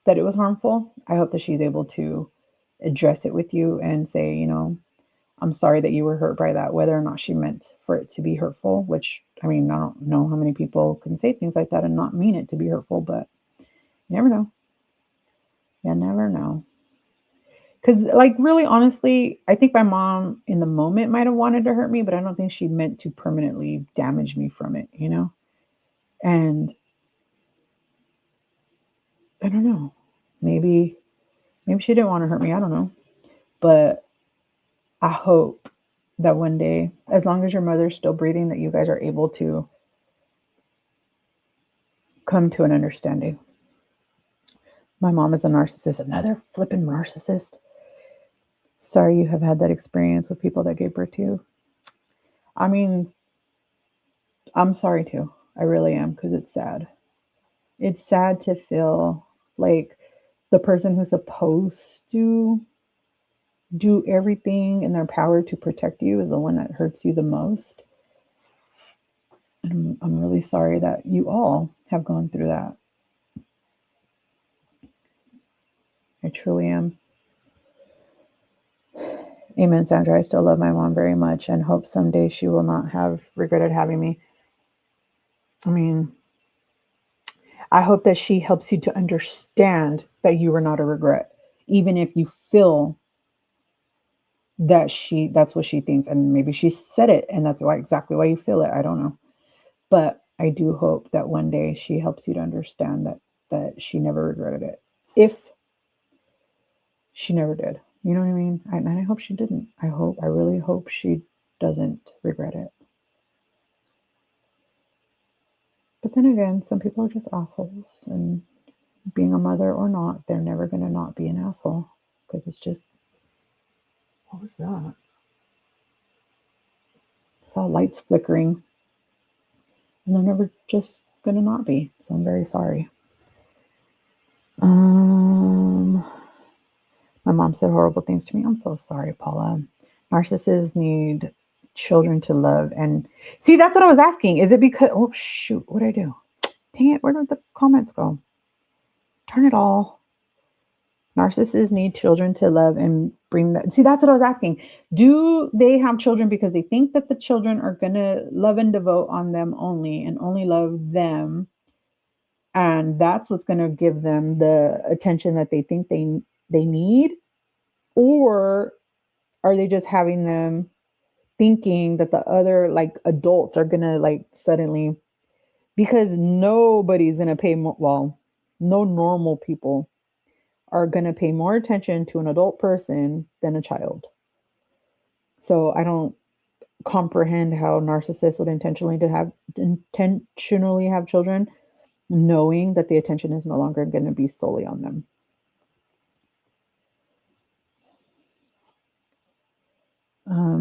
Speaker 3: that it was harmful. I hope that she's able to address it with you and say, I'm sorry that you were hurt by that, whether or not she meant for it to be hurtful, which I mean, I don't know how many people can say things like that and not mean it to be hurtful, but you never know. You never know. Because, like, really, honestly, I think my mom in the moment might have wanted to hurt me, but I don't think she meant to permanently damage me from it, you know? And I don't know. Maybe, maybe she didn't want to hurt me. I don't know. But I hope that one day, as long as your mother's still breathing, that you guys are able to come to an understanding. My mom is a narcissist, another flipping narcissist. Sorry you have had that experience with people that gave birth to you. I mean, I'm sorry too. I really am, because it's sad. It's sad to feel like the person who's supposed to do everything in their power to protect you is the one that hurts you the most. And I'm really sorry that you all have gone through that. I truly am. Amen, Sandra. I still love my mom very much and hope someday she will not have regretted having me. I mean, I hope that she helps you to understand that you were not a regret, even if you feel that that's what she thinks. And maybe she said it and that's why exactly why you feel it. I don't know. But I do hope that one day she helps you to understand that she never regretted it. If she never did. You know what I mean? And I hope she didn't. I really hope she doesn't regret it. But then again, some people are just assholes. And being a mother or not, they're never going to not be an asshole. Because it's just, what was that? I saw lights flickering. And they're never just going to not be. So I'm very sorry. My mom said horrible things to me. I'm so sorry, Paula. Narcissists need children to love. And see, that's what I was asking. Is it because, oh, shoot, what did I do? Dang it, where did the comments go? Turn it all. Narcissists need children to love and bring that. See, that's what I was asking. Do they have children because they think that the children are going to love and devote on them only and only love them? And that's what's going to give them the attention that they think they need? Or are they just having them thinking that the other like adults are gonna like suddenly, because nobody's gonna pay more, well, no normal people are gonna pay more attention to an adult person than a child. So I don't comprehend how narcissists would intentionally have children, knowing that the attention is no longer going to be solely on them.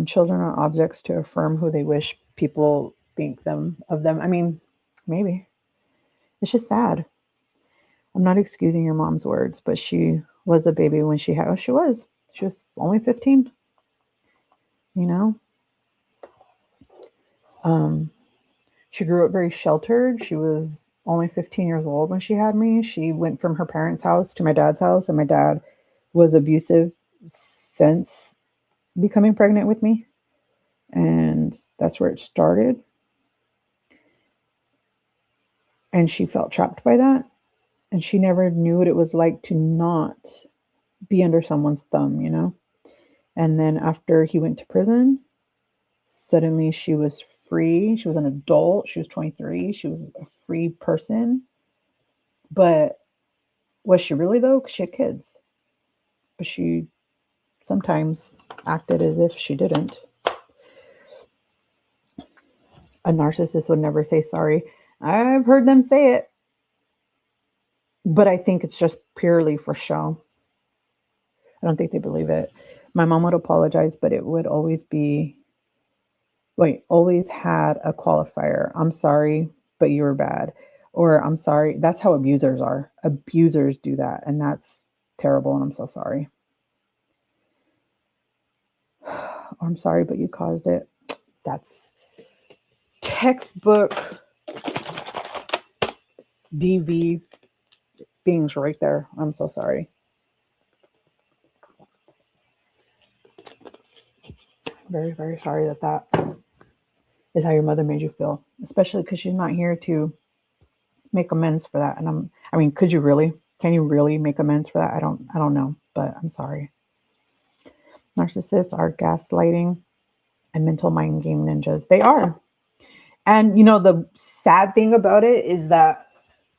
Speaker 3: Children are objects to affirm who they wish people think them of them. I mean, maybe. It's just sad. I'm not excusing your mom's words, but she was a baby when she was only 15, you know? She grew up very sheltered. She was only 15 years old when she had me. She went from her parents' house to my dad's house, and my dad was abusive since becoming pregnant with me. And that's where it started. And she felt trapped by that. And she never knew what it was like to not be under someone's thumb, you know? And then after he went to prison, suddenly she was free. She was an adult. She was 23. She was a free person. But was she really, though? Because she had kids. But she sometimes acted as if she didn't. A narcissist would never say sorry. I've heard them say it. But I think it's just purely for show. I don't think they believe it. My mom would apologize, but it would always always had a qualifier. I'm sorry, but you were bad. Or I'm sorry. That's how abusers are. Abusers do that. And that's terrible. And I'm so sorry. Or I'm sorry, but you caused it. That's textbook DV things right there. I'm so sorry. Very, very sorry that that is how your mother made you feel, especially because she's not here to make amends for that. And I mean, could you really? Can you really make amends for that? I don't know, but I'm sorry. Narcissists are gaslighting and mental mind game ninjas. They are. And you know, the sad thing about it is that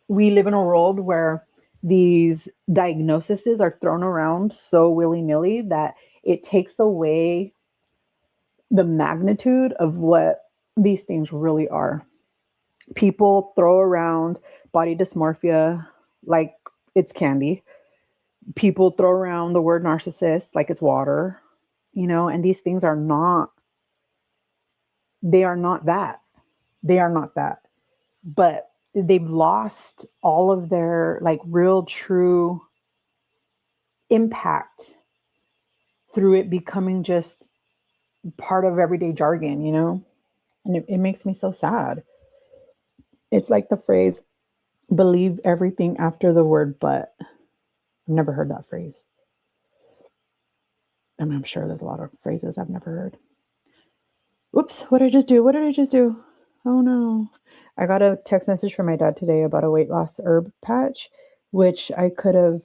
Speaker 3: we live in a world where these diagnoses are thrown around so willy-nilly that it takes away the magnitude of what these things really are. People throw around body dysmorphia like it's candy. People throw around the word narcissist like it's water, you know, and these things are not, they are not that. They are not that. But they've lost all of their like real true impact through it becoming just part of everyday jargon, you know? And it makes me so sad. It's like the phrase, believe everything after the word but. I've never heard that phrase. I mean, I'm sure there's a lot of phrases I've never heard. Oops, what did I just do? What did I just do? Oh no. I got a text message from my dad today about a weight loss herb patch, which I could have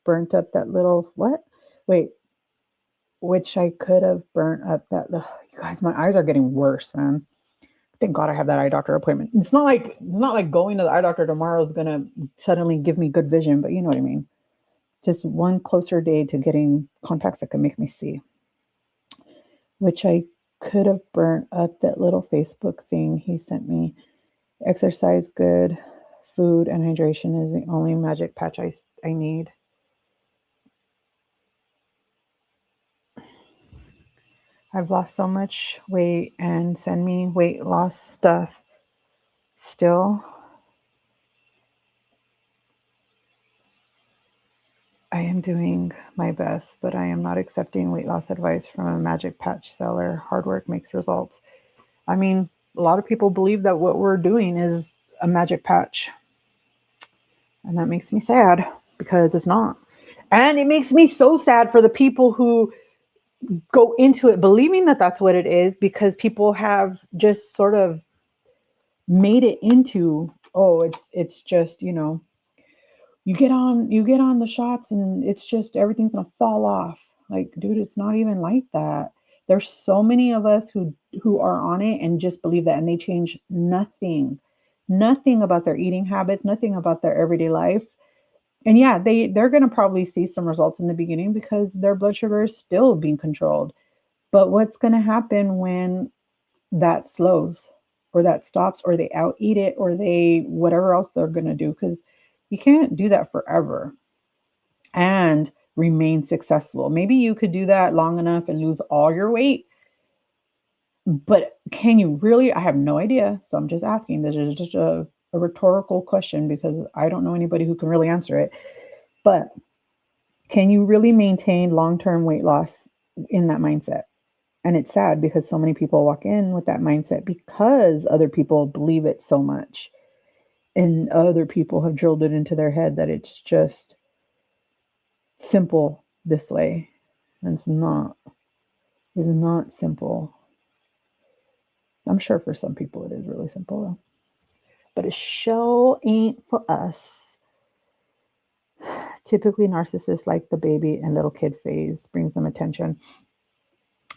Speaker 3: burnt up that little, what? Wait, which I could have burnt up that, you guys, my eyes are getting worse, man. Thank God I have that eye doctor appointment. It's not like going to the eye doctor tomorrow is going to suddenly give me good vision, but you know what I mean. Just one closer day to getting contacts that can make me see. Which I could have burnt up that little Facebook thing he sent me. Exercise, good food, and hydration is the only magic patch I need. I've lost so much weight and send me weight loss stuff still. I am doing my best, but I am not accepting weight loss advice from a magic patch seller. Hard work makes results. I mean, a lot of people believe that what we're doing is a magic patch. And that makes me sad because it's not. And it makes me so sad for the people who go into it believing that that's what it is, because people have just sort of made it into, oh, it's just, you know, you get on the shots and it's just everything's gonna fall off. Like, dude, it's not even like that. There's so many of us who are on it and just believe that, and they change nothing about their eating habits, nothing about their everyday life. And yeah, they're going to probably see some results in the beginning because their blood sugar is still being controlled. But what's going to happen when that slows or that stops or they out eat it or they whatever else they're going to do? Because you can't do that forever and remain successful. Maybe you could do that long enough and lose all your weight. But can you really? I have no idea. So I'm just asking. This is just a rhetorical question because I don't know anybody who can really answer it. But can you really maintain long-term weight loss in that mindset? And it's sad because so many people walk in with that mindset because other people believe it so much. And other people have drilled it into their head that it's just simple this way. And it's not simple. I'm sure for some people it is really simple though. But it sure ain't for us. Typically, narcissists like the baby and little kid phase brings them attention.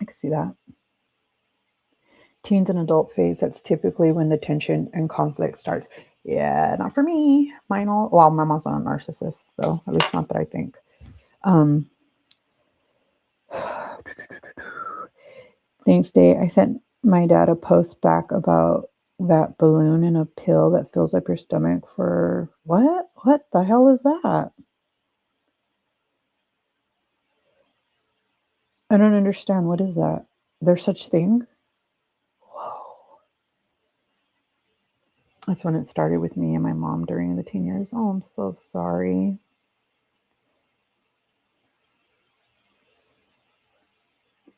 Speaker 3: I can see that. Teens and adult phase, that's typically when the tension and conflict starts. Yeah, not for me. My mom's not a narcissist, though. At least not that I think. Thanks, Day. I sent my dad a post back about that balloon and a pill that fills up your stomach for what? What the hell is that? I don't understand. What is that? There's such thing? Whoa. That's when it started with me and my mom during the teen years. Oh, I'm so sorry.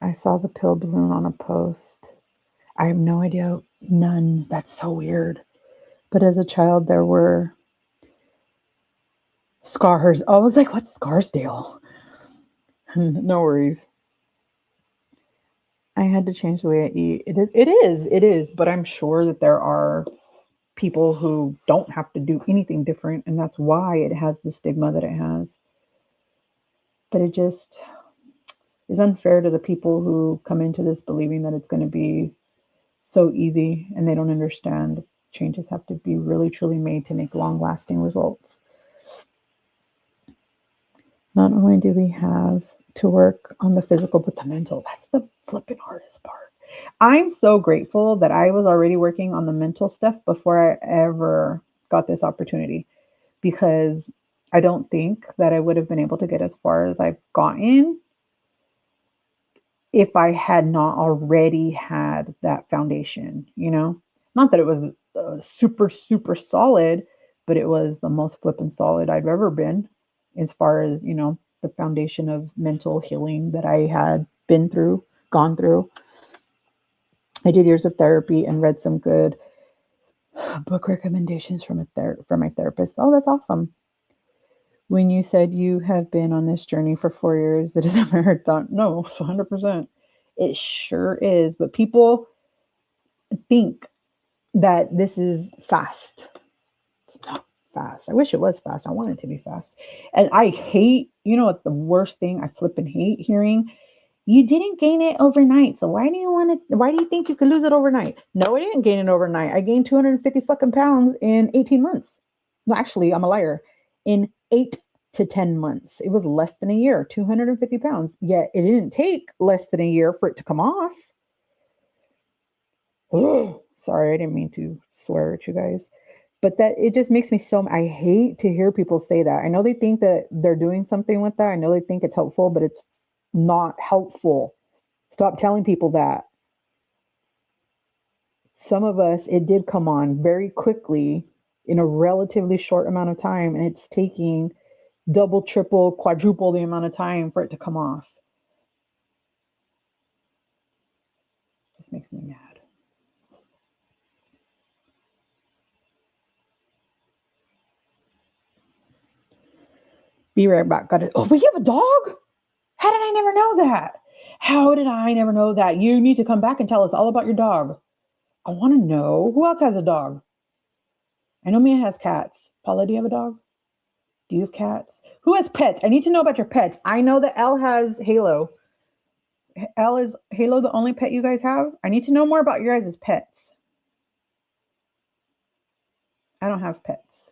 Speaker 3: I saw the pill balloon on a post. I have no idea. None. That's so weird. But as a child, there were scars. I was like, what's Scarsdale? No worries. I had to change the way I eat. It is. But I'm sure that there are people who don't have to do anything different, and that's why it has the stigma that it has. But it just is unfair to the people who come into this believing that it's going to be so easy, and they don't understand changes have to be really truly made to make long lasting results. Not only do we have to work on the physical, but the mental. That's the flipping hardest part. I'm so grateful that I was already working on the mental stuff before I ever got this opportunity, because I don't think that I would have been able to get as far as I've gotten if I had not already had that foundation, you know? Not that it was super, super solid, but it was the most flippin' solid I've ever been as far as, the foundation of mental healing that I had gone through. I did years of therapy and read some good book recommendations from my therapist. Oh, that's awesome. When you said you have been on this journey for 4 years, it is a marathon. No, it's 100%. It sure is. But people think that this is fast. It's not fast. I wish it was fast. I want it to be fast. And I hate, what the worst thing I flip and hate hearing? You didn't gain it overnight. So why do you think you could lose it overnight? No, I didn't gain it overnight. I gained 250 fucking pounds in 18 months. No, actually, I'm a liar. In 8 to 10 months. It was less than a year, 250 pounds. Yet it didn't take less than a year for it to come off. Ugh. Sorry, I didn't mean to swear at you guys. But that it just makes me I hate to hear people say that. I know they think that they're doing something with that. I know they think it's helpful, but it's not helpful. Stop telling people that. Some of us, it did come on very quickly in a relatively short amount of time, and it's taking double, triple, quadruple the amount of time for it to come off. This makes me mad. Be right back. Got it. Oh, but you have a dog? How did I never know that? How did I never know that? You need to come back and tell us all about your dog. I want to know. Who else has a dog? I know Mia has cats. Paula, do you have a dog? Do you have cats? Who has pets? I need to know about your pets. I know that Elle has Halo. Elle, is Halo the only pet you guys have? I need to know more about your guys' pets. I don't have pets,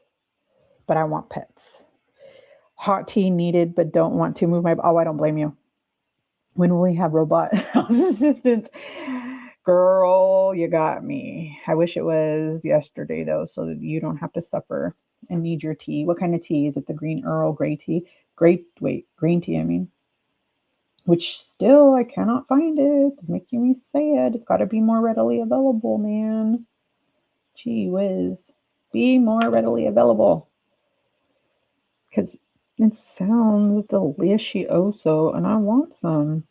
Speaker 3: but I want pets. Hot tea needed, but don't want to move my... Oh, I don't blame you. When will we have robot house assistants? Girl, you got me. I wish it was yesterday, though, so that you don't have to suffer and need your tea. What kind of tea? Is it the green Earl Grey tea? Green tea, I mean. Which still, I cannot find it. It's making me sad. It's got to be more readily available, man. Gee whiz. Be more readily available. Because it sounds delicioso, and I want some.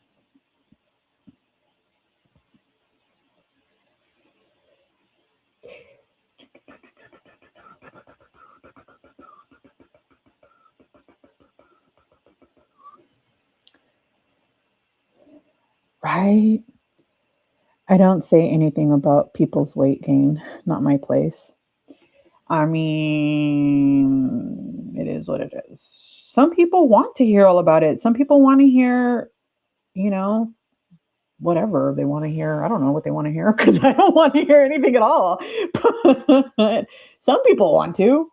Speaker 3: Right? I don't say anything about people's weight gain. Not my place. I mean, it is what it is. Some people want to hear all about it. Some people want to hear, whatever they want to hear. I don't know what they want to hear because I don't want to hear anything at all. But some people want to.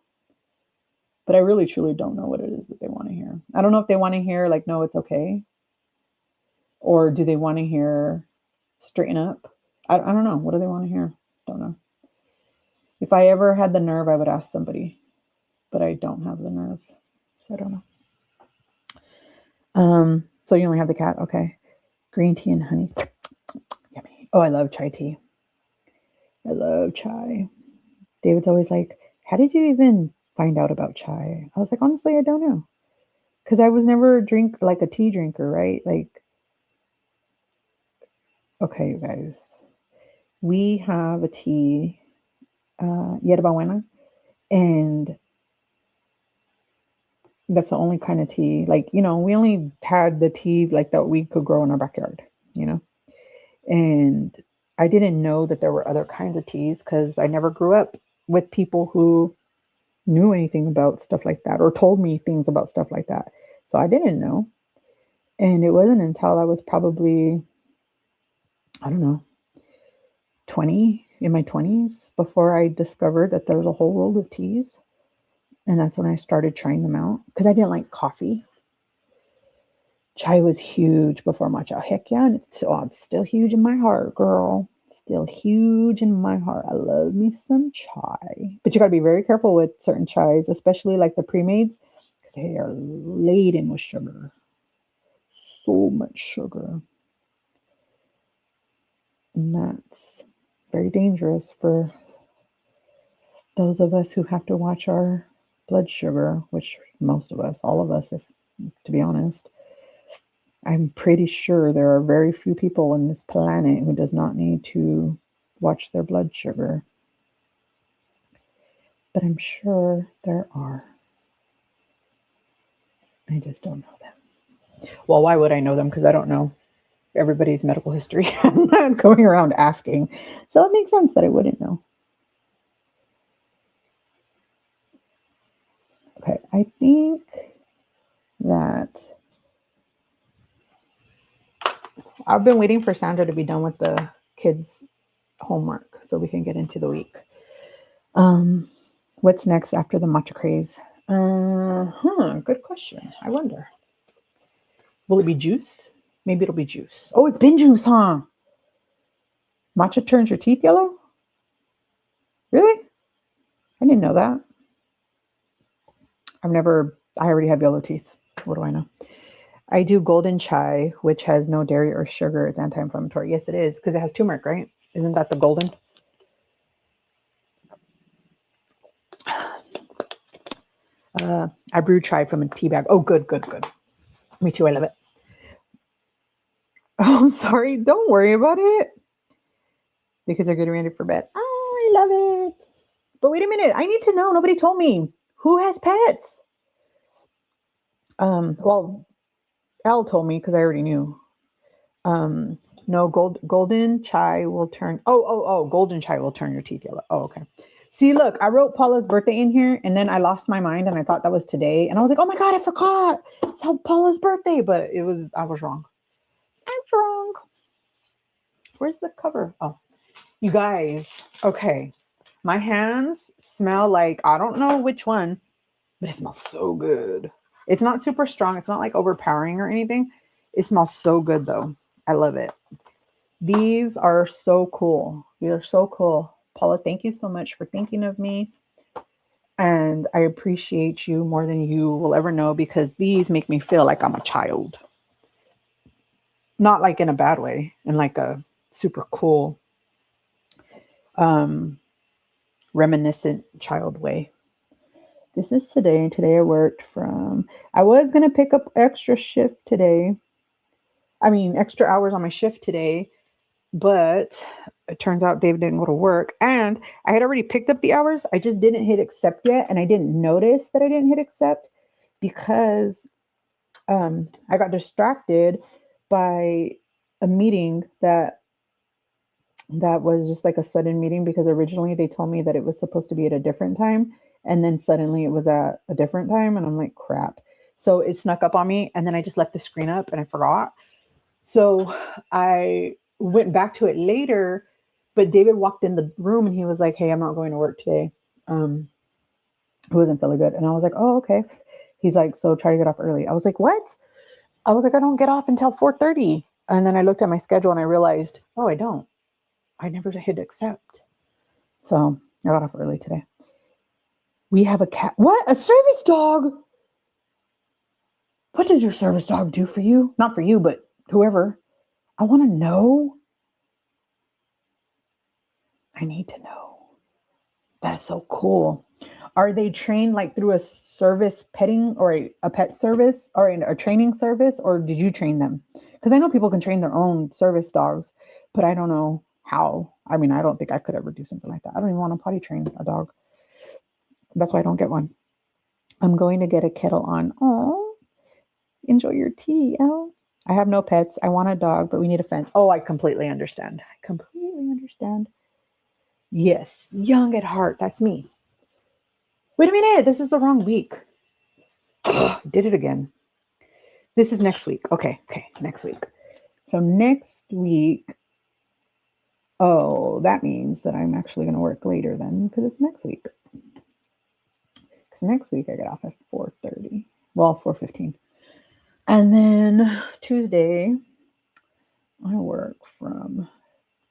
Speaker 3: But I really, truly don't know what it is that they want to hear. I don't know if they want to hear, like, no, it's okay. Or do they want to hear straighten up? I don't know. What do they want to hear? Don't know. If I ever had the nerve, I would ask somebody. But I don't have the nerve. So I don't know. So you only have the cat? Okay. Green tea and honey. Yummy. Oh, I love chai tea. I love chai. David's always like, how did you even find out about chai? I was like, honestly, I don't know. Because I was never a tea drinker, right? Like, okay, you guys. We have a tea, yerba buena, and that's the only kind of tea. Like, we only had the tea like that we could grow in our backyard, And I didn't know that there were other kinds of teas because I never grew up with people who knew anything about stuff like that or told me things about stuff like that. So I didn't know. And it wasn't until I was probably, I don't know, 20, in my 20s, before I discovered that there was a whole world of teas. And that's when I started trying them out because I didn't like coffee. Chai was huge before matcha. Heck yeah. And it's still huge in my heart, girl. Still huge in my heart. I love me some chai. But you got to be very careful with certain chais, especially like the pre-mades, because they are laden with sugar. So much sugar. And that's very dangerous for those of us who have to watch our blood sugar, which most of us, all of us, if to be honest. I'm pretty sure there are very few people on this planet who does not need to watch their blood sugar. But I'm sure there are. I just don't know them. Well, why would I know them? Because I don't know everybody's medical history. I'm not going around asking. So it makes sense that I wouldn't know. Okay, I think that I've been waiting for Sandra to be done with the kids' homework so we can get into the week. What's next after the matcha craze? Good question. I wonder. Will it be juice? Maybe it'll be juice. Oh, it's been juice, huh? Matcha turns your teeth yellow? Really? I didn't know that. I already have yellow teeth. What do I know? I do golden chai, which has no dairy or sugar. It's anti-inflammatory. Yes, it is, because it has turmeric, right? Isn't that the golden? I brew chai from a tea bag. Oh, good. Me too. I love it. Oh, I'm sorry. Don't worry about it. Because they're getting ready for bed. Oh, I love it. But wait a minute. I need to know. Nobody told me. Who has pets? Well, Elle told me because I already knew. No, golden chai will turn. Oh, golden chai will turn your teeth yellow. Oh, okay. See, look, I wrote Paula's birthday in here and then I lost my mind and I thought that was today. And I was like, oh my God, I forgot. It's Paula's birthday. But I was wrong. I'm wrong. Where's the cover? Oh, you guys. Okay. My hands smell like, I don't know which one, but it smells so good. It's not super strong. It's not like overpowering or anything. It smells so good though. I love it. These are so cool. These are so cool. Paula, thank you so much for thinking of me. And I appreciate you more than you will ever know because these make me feel like I'm a child. Not like in a bad way, in like a super cool, reminiscent child way. This is today. Today I worked I was going to pick up extra hours on my shift today, but it turns out David didn't go to work and I had already picked up the hours. I just didn't hit accept yet. And I didn't notice that I didn't hit accept because I got distracted by a meeting that was just like a sudden meeting because originally they told me that it was supposed to be at a different time. And then suddenly it was at a different time. And I'm like, crap. So it snuck up on me. And then I just left the screen up and I forgot. So I went back to it later, but David walked in the room and he was like, hey, I'm not going to work today. He wasn't feeling good. And I was like, oh, okay. He's like, so try to get off early. I was like, what? I was like, I don't get off until 4:30. And then I looked at my schedule and I realized, oh, I don't. I never hit accept. So I got off early today. We have a cat. What? A service dog? What did your service dog do for you? Not for you, but whoever. I want to know. I need to know. That is so cool. Are they trained like through a service petting or a pet service or a training service, or did you train them? Because I know people can train their own service dogs, but I don't know how. I mean, I don't think I could ever do something like that. I don't even want to potty train a dog. That's why I don't get one. I'm going to get a kettle on. Oh, enjoy your tea, Elle. I have no pets. I want a dog, but we need a fence. Oh, I completely understand. I completely understand. Yes, young at heart. That's me. Wait a minute. This is the wrong week. Did it again. This is next week. Okay. Okay. Next week. So next week. Oh, that means that I'm actually going to work later then because it's next week. Because next week I get off at 4:30. Well, 4:15. And then Tuesday, I work from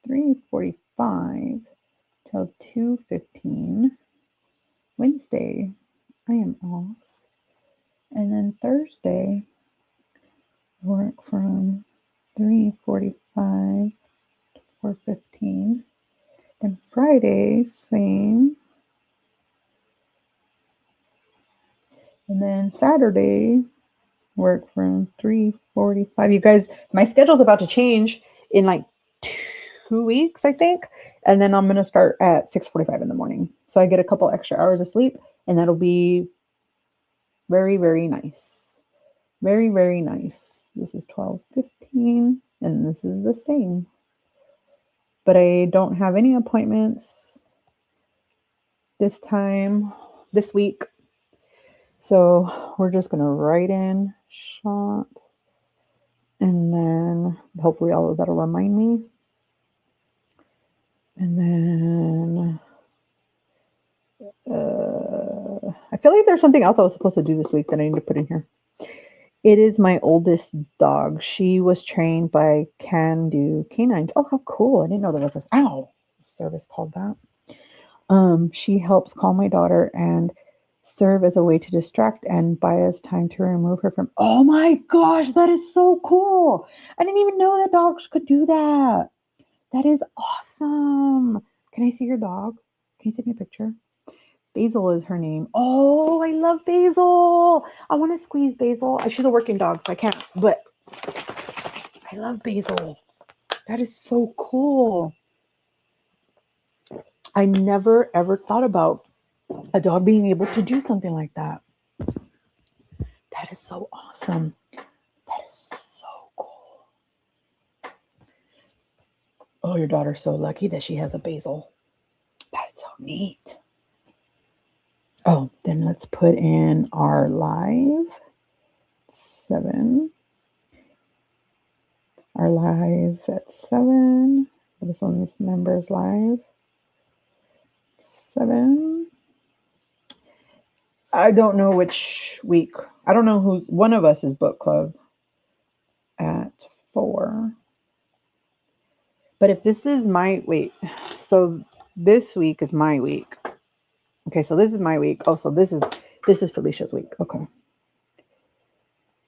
Speaker 3: 3:45 till 2:15. Wednesday, I am off. And then Thursday, I work from 3:45 to 4:15. And Friday, same. And then Saturday, work from 3:45. You guys, my schedule's about to change in like 2 weeks, I think. And then I'm gonna start at 6:45 in the morning. So I get a couple extra hours of sleep, and that'll be very, very nice. Very, very nice. This is 12:15, and this is the same. But I don't have any appointments this week. So we're just gonna write in shot, and then hopefully all of that'll remind me. And then I feel like there's something else I was supposed to do this week that I need to put in here. It is my oldest dog. She was trained by Can Do Canines. Oh, how cool. I didn't know there was this service called that. She helps calm my daughter and serve as a way to distract and buy us time to remove her from. Oh my gosh, that is so cool. I didn't even know that dogs could do that. That is awesome. Can I see your dog? Can you send me a picture? Basil is her name. Oh, I love Basil. I want to squeeze Basil. She's a working dog, so I can't, but I love Basil. That is so cool. I never, ever thought about a dog being able to do something like that. That is so awesome. That is so cool. Oh, your daughter's so lucky that she has a Basil. That is so neat. Oh, then let's put in our live 7. Our live at 7. This one's members live 7. I don't know which week. I don't know who. One of us is book club at 4. But if this is my so this week is my week. Okay, so this is my week. Oh, so this is Felicia's week. Okay.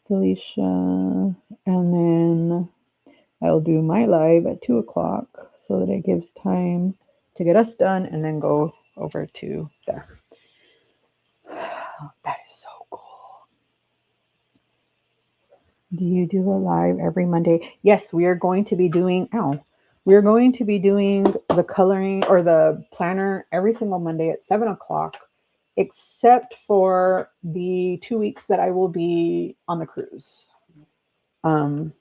Speaker 3: Felicia, and then I'll do my live at 2:00 so that it gives time to get us done and then go over to there. That is so cool. Do you do a live every Monday? Yes, we are going to be doing, we're going to be doing the coloring or the planner every single Monday at 7:00, except for the 2 weeks that I will be on the cruise. And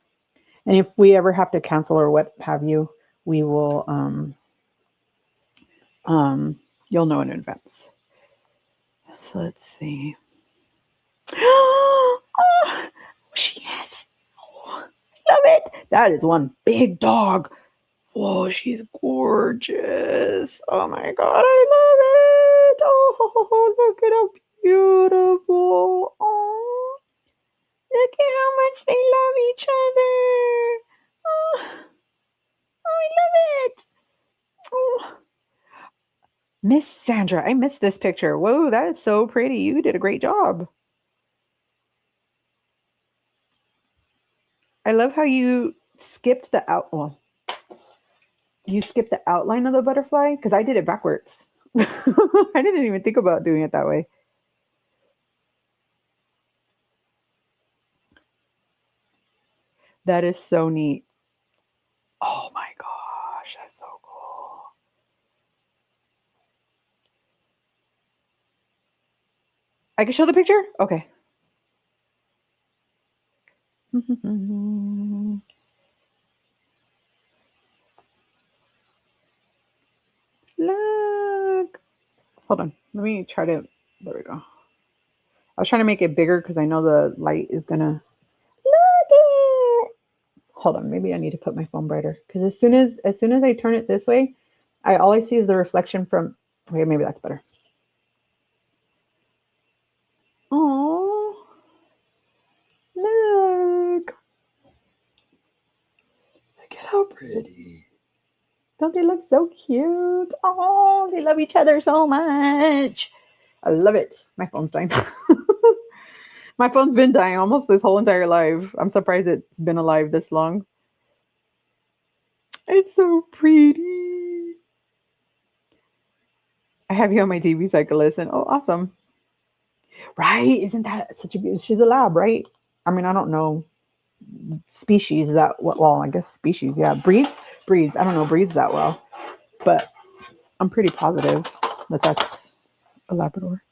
Speaker 3: if we ever have to cancel or what have you, we will, you'll know in advance. So let's see. Oh, she has, I love it. That is one big dog. Whoa, she's gorgeous. Oh my God, I love it. Oh, look at how beautiful. Oh, look at how much they love each other. Oh, I love it. Oh. Miss Sandra, I missed this picture. Whoa, that is so pretty. You did a great job. I love how you skipped the you skipped the outline of the butterfly because I did it backwards. I didn't even think about doing it that way. That is so neat. Oh my gosh, that's so cool. I can show the picture? Okay. Look. Hold on. Let me try to. There we go. I was trying to make it bigger because I know the light is gonna. Look it. Hold on. Maybe I need to put my phone brighter because as soon as I turn it this way, all I see is the reflection from. Okay, maybe that's better. Oh, look! Look at how pretty. Don't they look so cute? Oh, they love each other so much. I love it. My phone's dying. My phone's been dying almost this whole entire life. I'm surprised it's been alive this long. It's so pretty. I have you on my TV so I can listen. Oh, awesome. Right? Isn't that such a beautiful? She's a lab, right? I mean, I don't know species that well, I guess species, yeah. Breeds. I don't know breeds that well, but I'm pretty positive that that's a Labrador.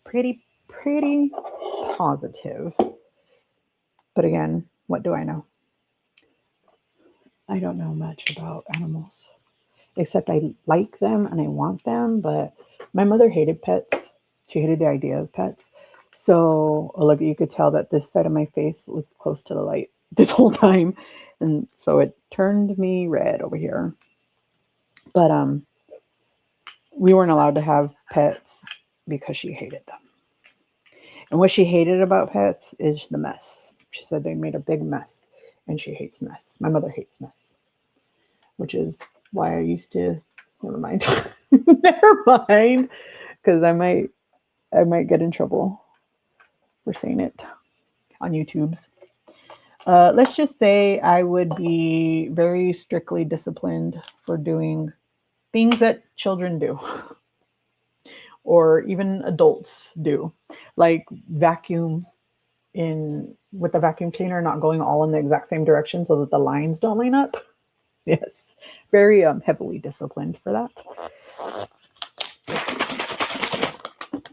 Speaker 3: Pretty positive. But again, what do I know? I don't know much about animals, except I like them and I want them. But my mother hated pets. She hated the idea of pets. So look, you could tell that this side of my face was close to the light this whole time. And so it turned me red over here. But we weren't allowed to have pets because she hated them. And what she hated about pets is the mess. She said they made a big mess and she hates mess. My mother hates mess, which is why I used to, never mind, never mind, because I might get in trouble for saying it on YouTube's. Let's just say I would be very strictly disciplined for doing things that children do or even adults do, like vacuum with the vacuum cleaner not going all in the exact same direction so that the lines don't line up. Yes, very heavily disciplined for that.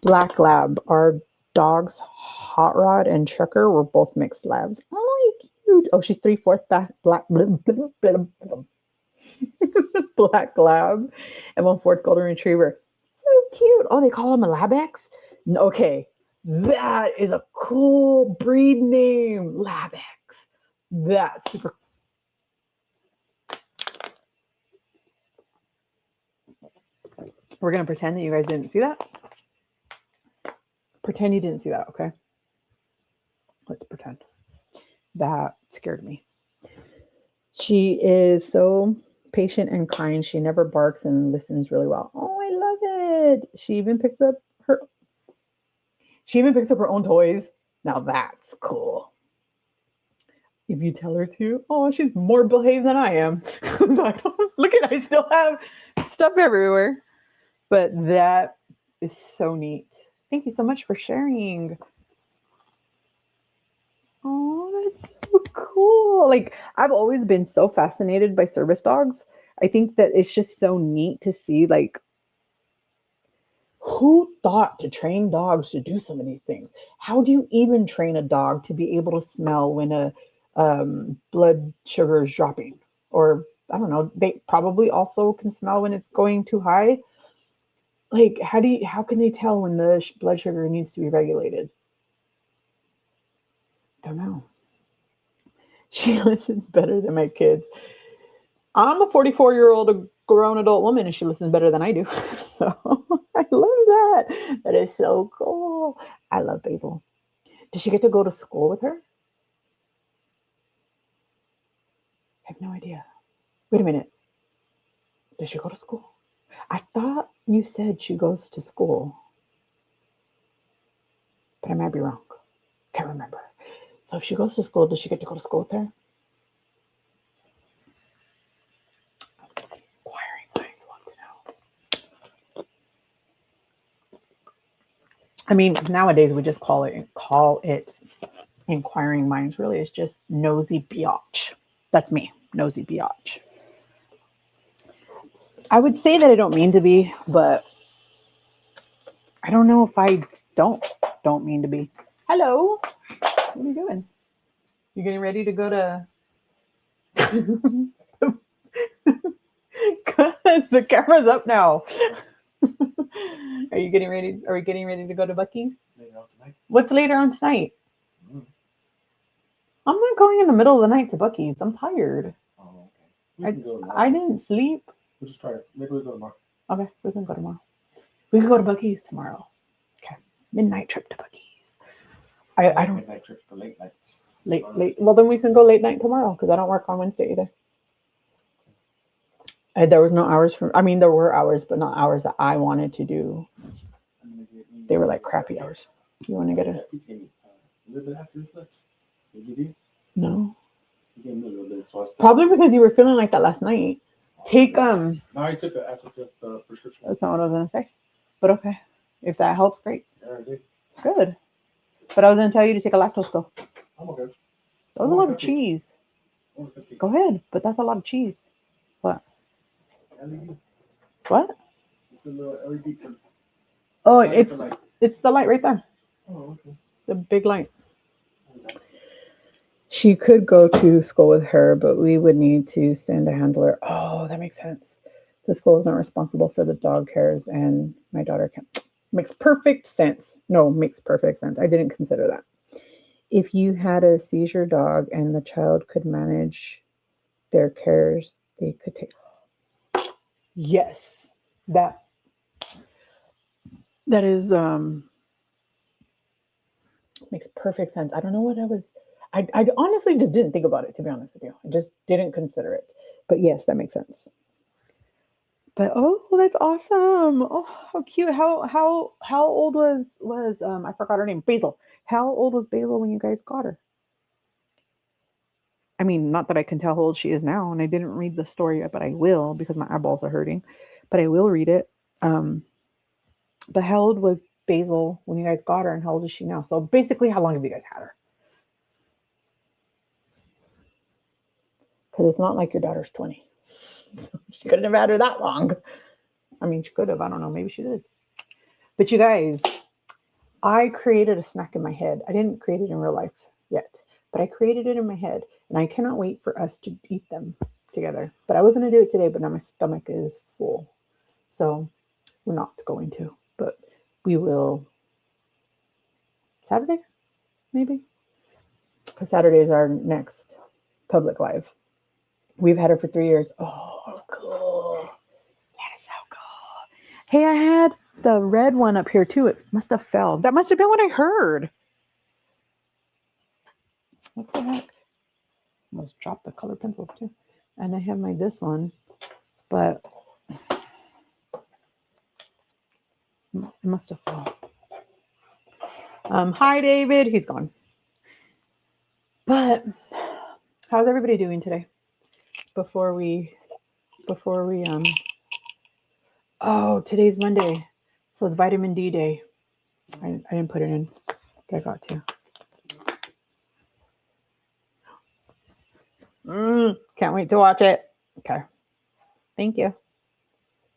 Speaker 3: Black Lab. Our dogs, Hot Rod and Trucker, were both mixed labs. Oh, cute. Oh, she's 3/4 black. Black Lab and 1/4 Golden Retriever. So cute. Oh, they call him a Labex? Okay, that is a cool breed name, Labex. That's super. We're going to pretend that you guys didn't see that. Pretend you didn't see that, okay? Let's pretend. That scared me. She is so patient and kind. She never barks and listens really well. Oh, I love it. She even picks up her own toys. Now that's cool. If you tell her to. Oh, she's more behaved than I am. I still have stuff everywhere. But that is so neat. Thank you so much for sharing. Oh, that's so cool. Like, I've always been so fascinated by service dogs. I think that it's just so neat to see, like, who thought to train dogs to do some of these things? How do you even train a dog to be able to smell when a blood sugar is dropping? Or, I don't know, they probably also can smell when it's going too high. Like, how can they tell when the blood sugar needs to be regulated? Don't know. She listens better than my kids. I'm a 44-year-old grown adult woman and she listens better than I do. So I love that. That is so cool. I love Basil. Does she get to go to school with her? I have no idea. Wait a minute. Does she go to school? I thought you said she goes to school. But I might be wrong. Can't remember. So if she goes to school, does she get to go to school with her? Inquiring minds want to know. I mean, nowadays we just call it inquiring minds. Really, it's just nosy biatch. That's me, nosy biatch. I would say that I don't mean to be, but I don't know if I don't mean to be. Hello. What are you doing? You getting ready to go to? Because the camera's up now. Are you getting ready? Are we getting ready to go to Buc-ee's?
Speaker 2: Later on tonight.
Speaker 3: What's later on tonight?
Speaker 2: Mm.
Speaker 3: I'm not going in the middle of the night to Buc-ee's. I'm tired.
Speaker 2: Oh, okay. We can go tomorrow.
Speaker 3: I didn't sleep.
Speaker 2: We'll just try it. Maybe we'll go tomorrow.
Speaker 3: Okay, we can go tomorrow. We can go to Buc-ee's tomorrow. Okay, midnight trip to Buc-ee's. I don't
Speaker 2: Midnight trip to late nights.
Speaker 3: late. Well, then we can go late night tomorrow because I don't work on Wednesday either. There was no hours for. I mean, there were hours, but not hours that I wanted to do. They were like crappy hours. You want to get a?
Speaker 2: He's gave me a little bit of acid reflux. Did he give you?
Speaker 3: No.
Speaker 2: He gave me a little bit. So I
Speaker 3: Probably because you were feeling like that last night. Take
Speaker 2: No, I took the acid prescription.
Speaker 3: That's not what I was gonna say, but okay. If that helps, great.
Speaker 2: Yeah, I did.
Speaker 3: Good. But I was gonna tell you to take a lactose pill.
Speaker 2: I'm okay.
Speaker 3: That was a lot of cheese. Go ahead, but that's a lot of cheese. What?
Speaker 2: LED.
Speaker 3: What?
Speaker 2: It's a little LED.
Speaker 3: Oh,
Speaker 2: Light
Speaker 3: it's
Speaker 2: for light.
Speaker 3: it's the light right there.
Speaker 2: Oh, okay.
Speaker 3: The big light. She could go to school with her, but we would need to send a handler. Oh, that makes sense. The school is not responsible for the dog cares, and my daughter can. Makes perfect sense. No, makes perfect sense. I didn't consider that. If you had a seizure dog and the child could manage their cares, they could take. Yes, that is makes perfect sense. I don't know what I was. I honestly just didn't think about it, to be honest with you. I just didn't consider it. But yes, that makes sense. But oh, that's awesome. Oh, how cute. How old was I forgot her name, Basil. How old was Basil when you guys got her? I mean, not that I can tell how old she is now, and I didn't read the story yet, but I will because my eyeballs are hurting. But I will read it. But how old was Basil when you guys got her, and how old is she now? So basically, how long have you guys had her? Because it's not like your daughter's 20. So she couldn't have had her that long. I mean, she could have. I don't know. Maybe she did. But you guys, I created a snack in my head. I didn't create it in real life yet, but I created it in my head. And I cannot wait for us to eat them together. But I was going to do it today, but now my stomach is full. So we're not going to. But we will Saturday, maybe? Because Saturday is our next public live. We've had her for 3 years. Oh, cool. That is so cool. Hey, I had the red one up here too. It must have fell. That must have been what I heard. What the heck? Almost dropped the color pencils too. And I have my this one, but it must have fallen. Hi, David. He's gone. But how's everybody doing today? Before we oh, today's Monday, so it's vitamin D day. I didn't put it in, but I got to. Can't wait to watch it. Okay, thank you.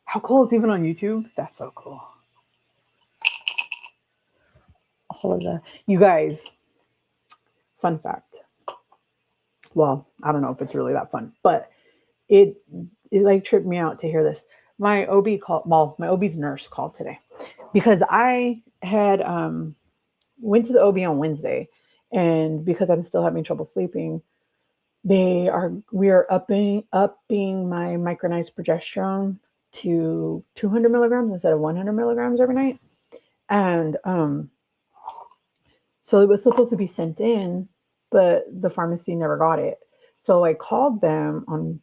Speaker 3: How cool! It's even on YouTube. That's so cool. All of the you guys. Fun fact. Well, I don't know if it's really that fun, but it like tripped me out to hear this. My OB called, well, my OB's nurse called today because I had went to the OB on Wednesday, and because I'm still having trouble sleeping, we are upping my micronized progesterone to 200 milligrams instead of 100 milligrams every night, and so it was supposed to be sent in, but the pharmacy never got it. So I called them on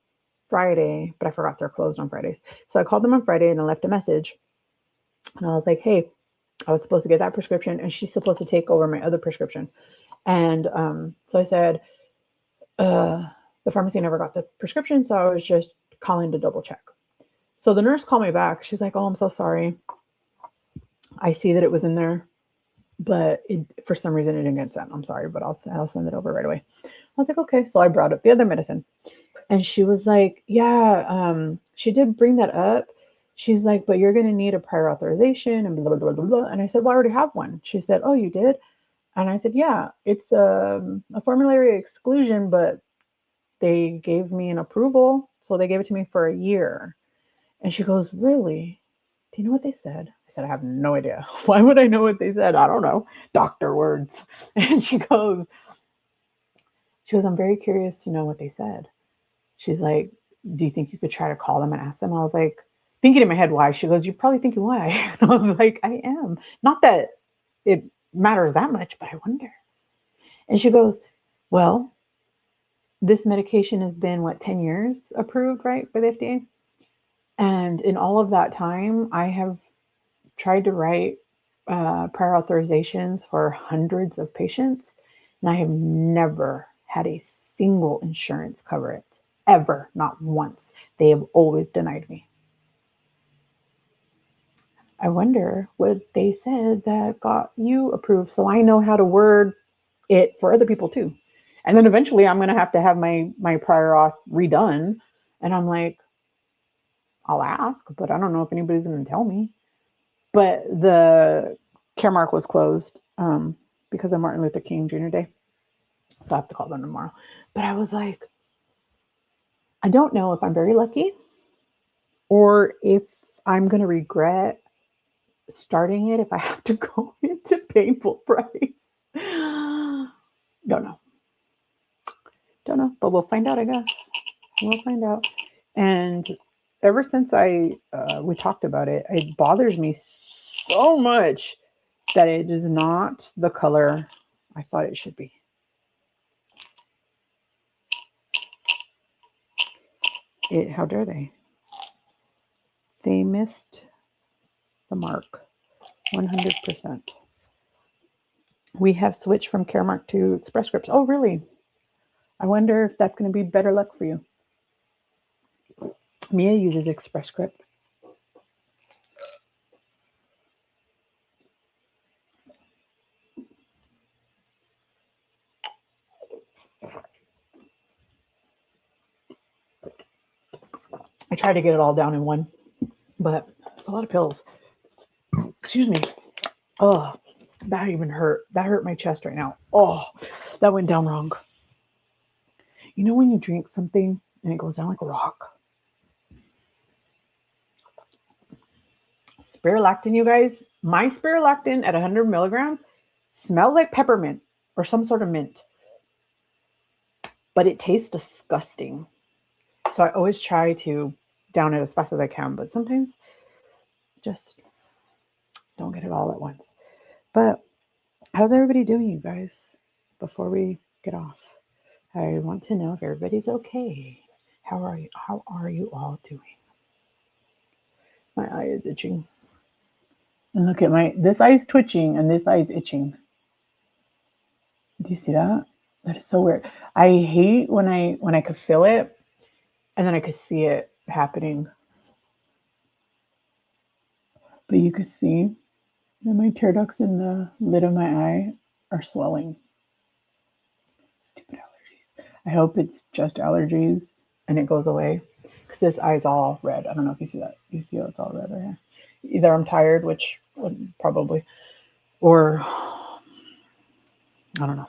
Speaker 3: Friday, but I forgot they're closed on Fridays. So I called them on Friday and I left a message. And I was like, hey, I was supposed to get that prescription and she's supposed to take over my other prescription. And so I said, the pharmacy never got the prescription. So I was just calling to double check. So the nurse called me back. She's like, oh, I'm so sorry. I see that it was in there, but for some reason it didn't get sent. I'm sorry, but I'll send it over right away. I was like, okay. So I brought up the other medicine. And she was like, yeah, she did bring that up. She's like, but you're going to need a prior authorization and blah, blah, blah, blah, blah. And I said, well, I already have one. She said, oh, you did? And I said, yeah, it's a formulary exclusion, but they gave me an approval. So they gave it to me for a year. And she goes, really? Do you know what they said? I said, I have no idea. Why would I know what they said? I don't know. Doctor words. And she goes, I'm very curious to know what they said. She's like, do you think you could try to call them and ask them? I was like, thinking in my head, why? She goes, you're probably thinking why. And I was like, I am. Not that it matters that much, but I wonder. And she goes, well, this medication has been, what, 10 years approved, right, by the FDA? And in all of that time, I have tried to write prior authorizations for hundreds of patients, and I have never had a single insurance cover it, ever, not once. They have always denied me. I wonder what they said that got you approved so I know how to word it for other people too. And then eventually I'm going to have my prior auth redone. And I'm like, I'll ask, but I don't know if anybody's going to tell me. But the Caremark was closed because of Martin Luther King Jr. Day. So I have to call them tomorrow. But I was like, I don't know if I'm very lucky or if I'm going to regret starting it if I have to go into painful price. Don't know. Don't know, but we'll find out, I guess. We'll find out. And ever since we talked about it, it bothers me so much that it is not the color I thought it should be. How dare they? They missed the mark 100%. We have switched from Caremark to Express Scripts. Oh, really? I wonder if that's going to be better luck for you. Mia uses Express Script. I tried to get it all down in one, but it's a lot of pills. Excuse me. Oh, that even hurt. That hurt my chest right now. Oh, that went down wrong. You know when you drink something and it goes down like a rock? Spirulactin, you guys. My spirulactin at 100 milligrams smells like peppermint or some sort of mint, but it tastes disgusting. So I always try to down it as fast as I can, but sometimes just don't get it all at once. But how's everybody doing, you guys, before we get off? I want to know if everybody's okay. How are you all doing? My eye is itching. And look at this eye's twitching and this eye's itching. Do you see that? That is so weird. I hate when I could feel it and then I could see it happening. But you could see that my tear ducts in the lid of my eye are swelling. Stupid allergies. I hope it's just allergies and it goes away because this eye's all red. I don't know if you see that. You see how it's all red right here. Either I'm tired, which probably, or I don't know.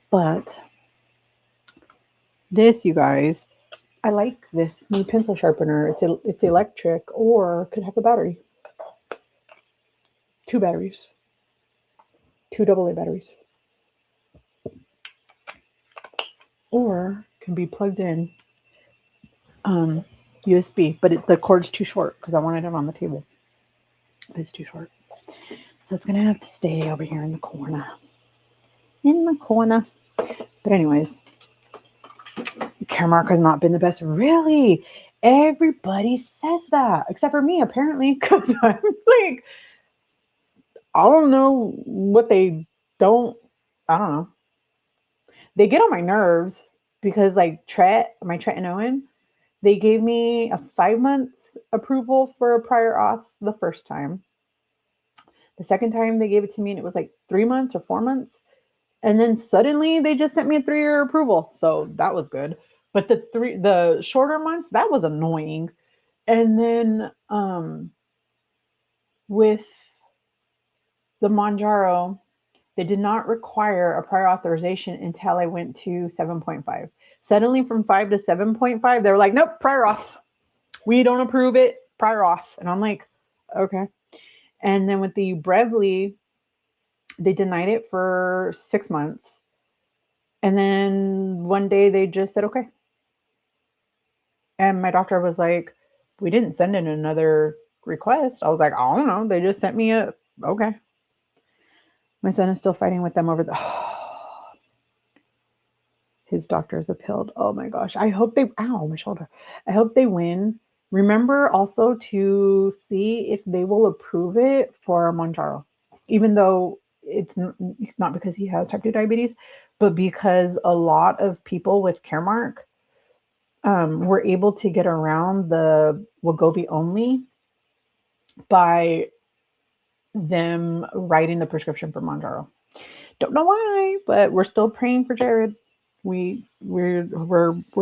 Speaker 3: But this, you guys, I like this new pencil sharpener. It's electric or could have a battery. 2 batteries. 2 AA batteries. Or can be plugged in USB, but the cord's too short because I wanted it on the table. It's too short. So it's going to have to stay over here in the corner. In the corner. But anyways, Caremark has not been the best. Really? Everybody says that, except for me, apparently, because I'm like, I don't know what they don't, I don't know. They get on my nerves because like my tretinoin, they gave me a 5-month approval for a prior auth the first time. The second time they gave it to me and it was like 3 months or 4 months. And then suddenly they just sent me a 3-year approval. So that was good. But the shorter months, that was annoying. And then with the Mounjaro, They did not require a prior authorization until I went to 7.5. Suddenly from 5 to 7.5, they were like, nope, prior off. We don't approve it, prior off. And I'm like, okay. And then with the Brevly, they denied it for 6 months. And then one day they just said, okay. And my doctor was like, we didn't send in another request. I was like, I don't know. They just sent me a, okay. My son is still fighting with them over the, his doctor's appealed. Oh my gosh. I hope they, ow, my shoulder. I hope they win. Remember also to see if they will approve it for Mounjaro, even though it's not because he has type 2 diabetes, but because a lot of people with Caremark were able to get around the Wegovy only by them writing the prescription for Mounjaro. Don't know why, but we're still praying for Jared. We're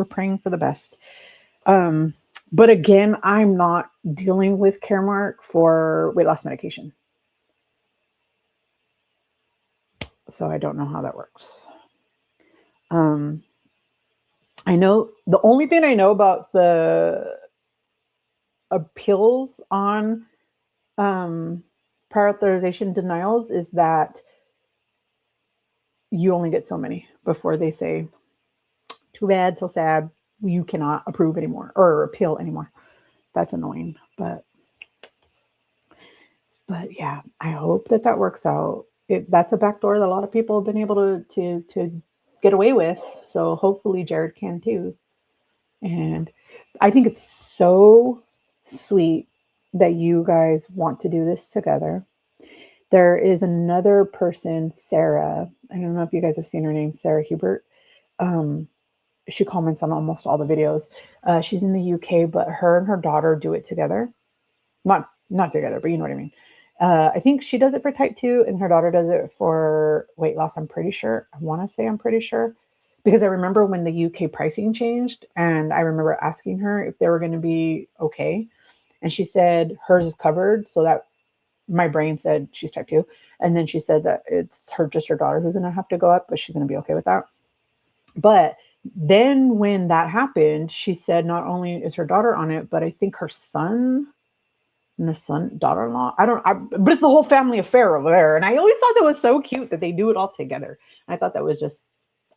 Speaker 3: praying for the best. But again, I'm not dealing with Caremark for weight loss medication. So I don't know how that works. I know the only thing I know about the appeals on prior authorization denials is that you only get so many before they say, too bad, so sad, you cannot approve anymore or appeal anymore. That's annoying, but yeah, I hope that works out. That's a backdoor that a lot of people have been able to get away with. So hopefully Jared can too. And I think it's so sweet that you guys want to do this together. There is another person, Sarah. I don't know if you guys have seen her name, Sarah Hubert. She comments on almost all the videos. She's in the UK, but her and her daughter do it together. Not together, but you know what I mean. I think she does it for type 2 and her daughter does it for weight loss. I'm pretty sure. I'm pretty sure. Because I remember when the UK pricing changed and I remember asking her if they were going to be okay. And she said hers is covered. So that my brain said she's type 2. And then she said that it's just her daughter who's going to have to go up, but she's going to be okay with that. But then when that happened, she said not only is her daughter on it, but I think her son and the daughter-in-law. But it's the whole family affair over there. And I always thought that was so cute that they do it all together. I thought that was just,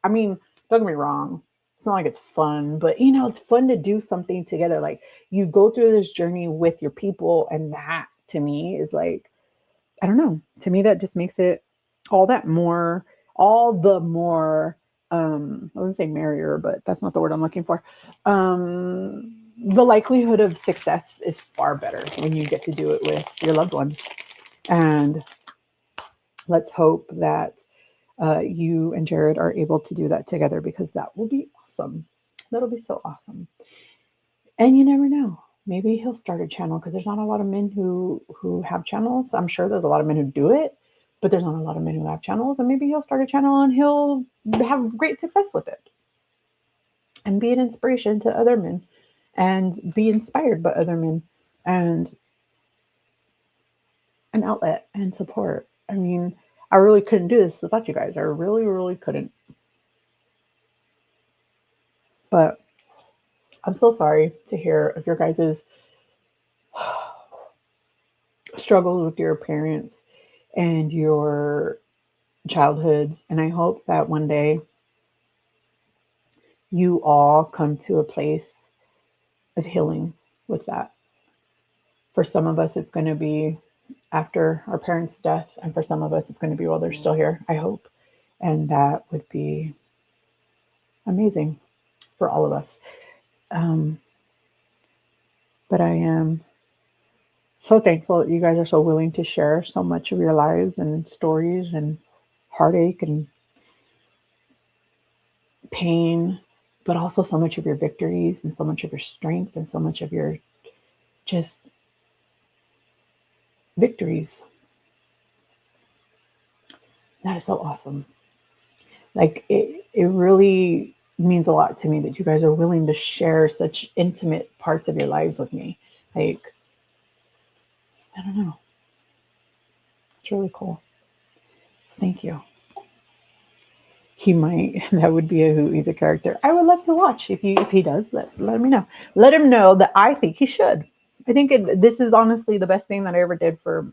Speaker 3: I mean, don't get me wrong. It's not like it's fun, but it's fun to do something together. Like you go through this journey with your people. And that to me is like, I don't know. To me, that just makes it all the more, I wouldn't say merrier, but that's not the word I'm looking for. The likelihood of success is far better when you get to do it with your loved ones. And let's hope that you and Jared are able to do that together because that will be awesome. That'll be so awesome. And you never know. Maybe he'll start a channel because there's not a lot of men who have channels. I'm sure there's a lot of men who do it, but there's not a lot of men who have channels. And maybe he'll start a channel and he'll have great success with it and be an inspiration to other men and be inspired by other men and an outlet and support. I mean, I really couldn't do this without you guys. I really, really couldn't. But I'm so sorry to hear of your guys' struggles with your parents and your childhoods. And I hope that one day you all come to a place of healing with that. For some of us, it's going to be after our parents' death. And for some of us, it's going to be while they're still here, I hope. And that would be amazing for all of us. But I am so thankful that you guys are so willing to share so much of your lives and stories and heartache and pain, but also so much of your victories and so much of your strength and so much of your just victories. That is so awesome. Like it really means a lot to me that you guys are willing to share such intimate parts of your lives with me. Like, I don't know. It's really cool. Thank you. he might. That would be a who. He's a character I would love to watch. If he does, let me know. Let him know that I think he should. I think this is honestly the best thing that I ever did for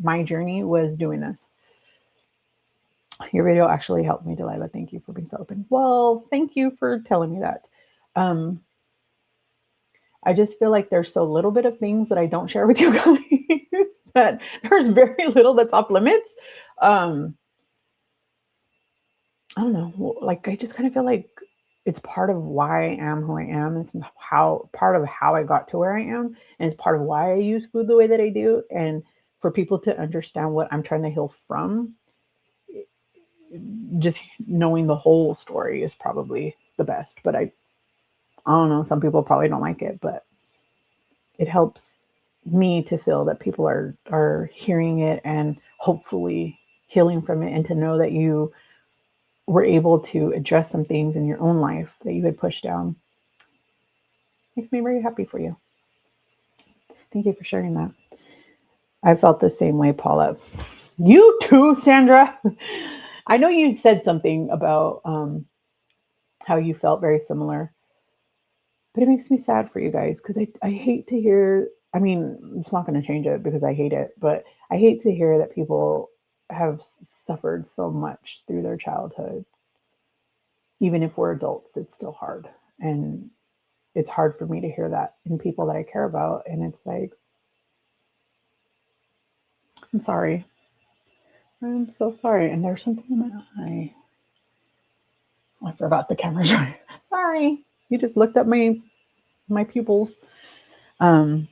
Speaker 3: my journey, was doing this. Your video actually helped me, Delilah. Thank you for being so open. Well, thank you for telling me that. I just feel like there's so little bit of things that I don't share with you guys that there's very little that's off limits. I don't know. Like, I just kind of feel like it's part of why I am who I am. It's part of how I got to where I am. And it's part of why I use food the way that I do. And for people to understand what I'm trying to heal from, just knowing the whole story is probably the best. But I don't know. Some people probably don't like it, but it helps me to feel that people are hearing it and hopefully healing from it, and to know that you were able to address some things in your own life that you had pushed down. Makes me very happy for you. Thank you for sharing that. I felt the same way, Paula. You too, Sandra. I know you said something about how you felt very similar, but it makes me sad for you guys, because I hate to hear, I mean, it's not going to change it because I hate it, but I hate to hear that people have suffered so much through their childhood. Even if we're adults, it's still hard. And it's hard for me to hear that in people that I care about. And it's like, I'm sorry. I'm so sorry. And there's something in my eye. I forgot the camera's right. Sorry. You just looked at my pupils. Unpack.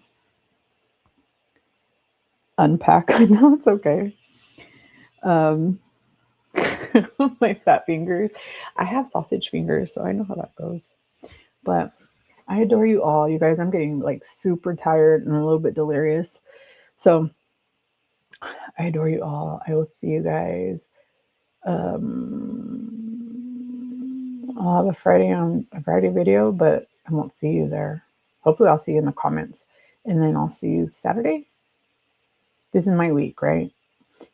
Speaker 3: No, it's okay. My fat fingers. I have sausage fingers, so I know how that goes. But I adore you all. You guys, I'm getting like super tired and a little bit delirious. So I adore you all. I will see you guys. I'll have a Friday video, but I won't see you there. Hopefully I'll see you in the comments. And then I'll see you Saturday. This is my week, right?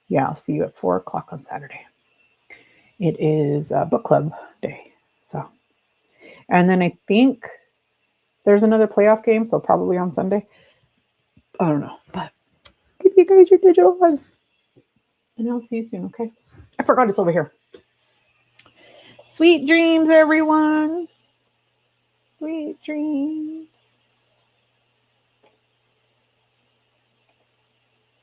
Speaker 3: Yeah, I'll see you at 4:00 on Saturday. It is book club day. So, and then I think there's another playoff game, so probably on Sunday. I don't know, but give you guys your digital hugs. And I'll see you soon, okay? I forgot it's over here. Sweet dreams, everyone. Sweet dreams.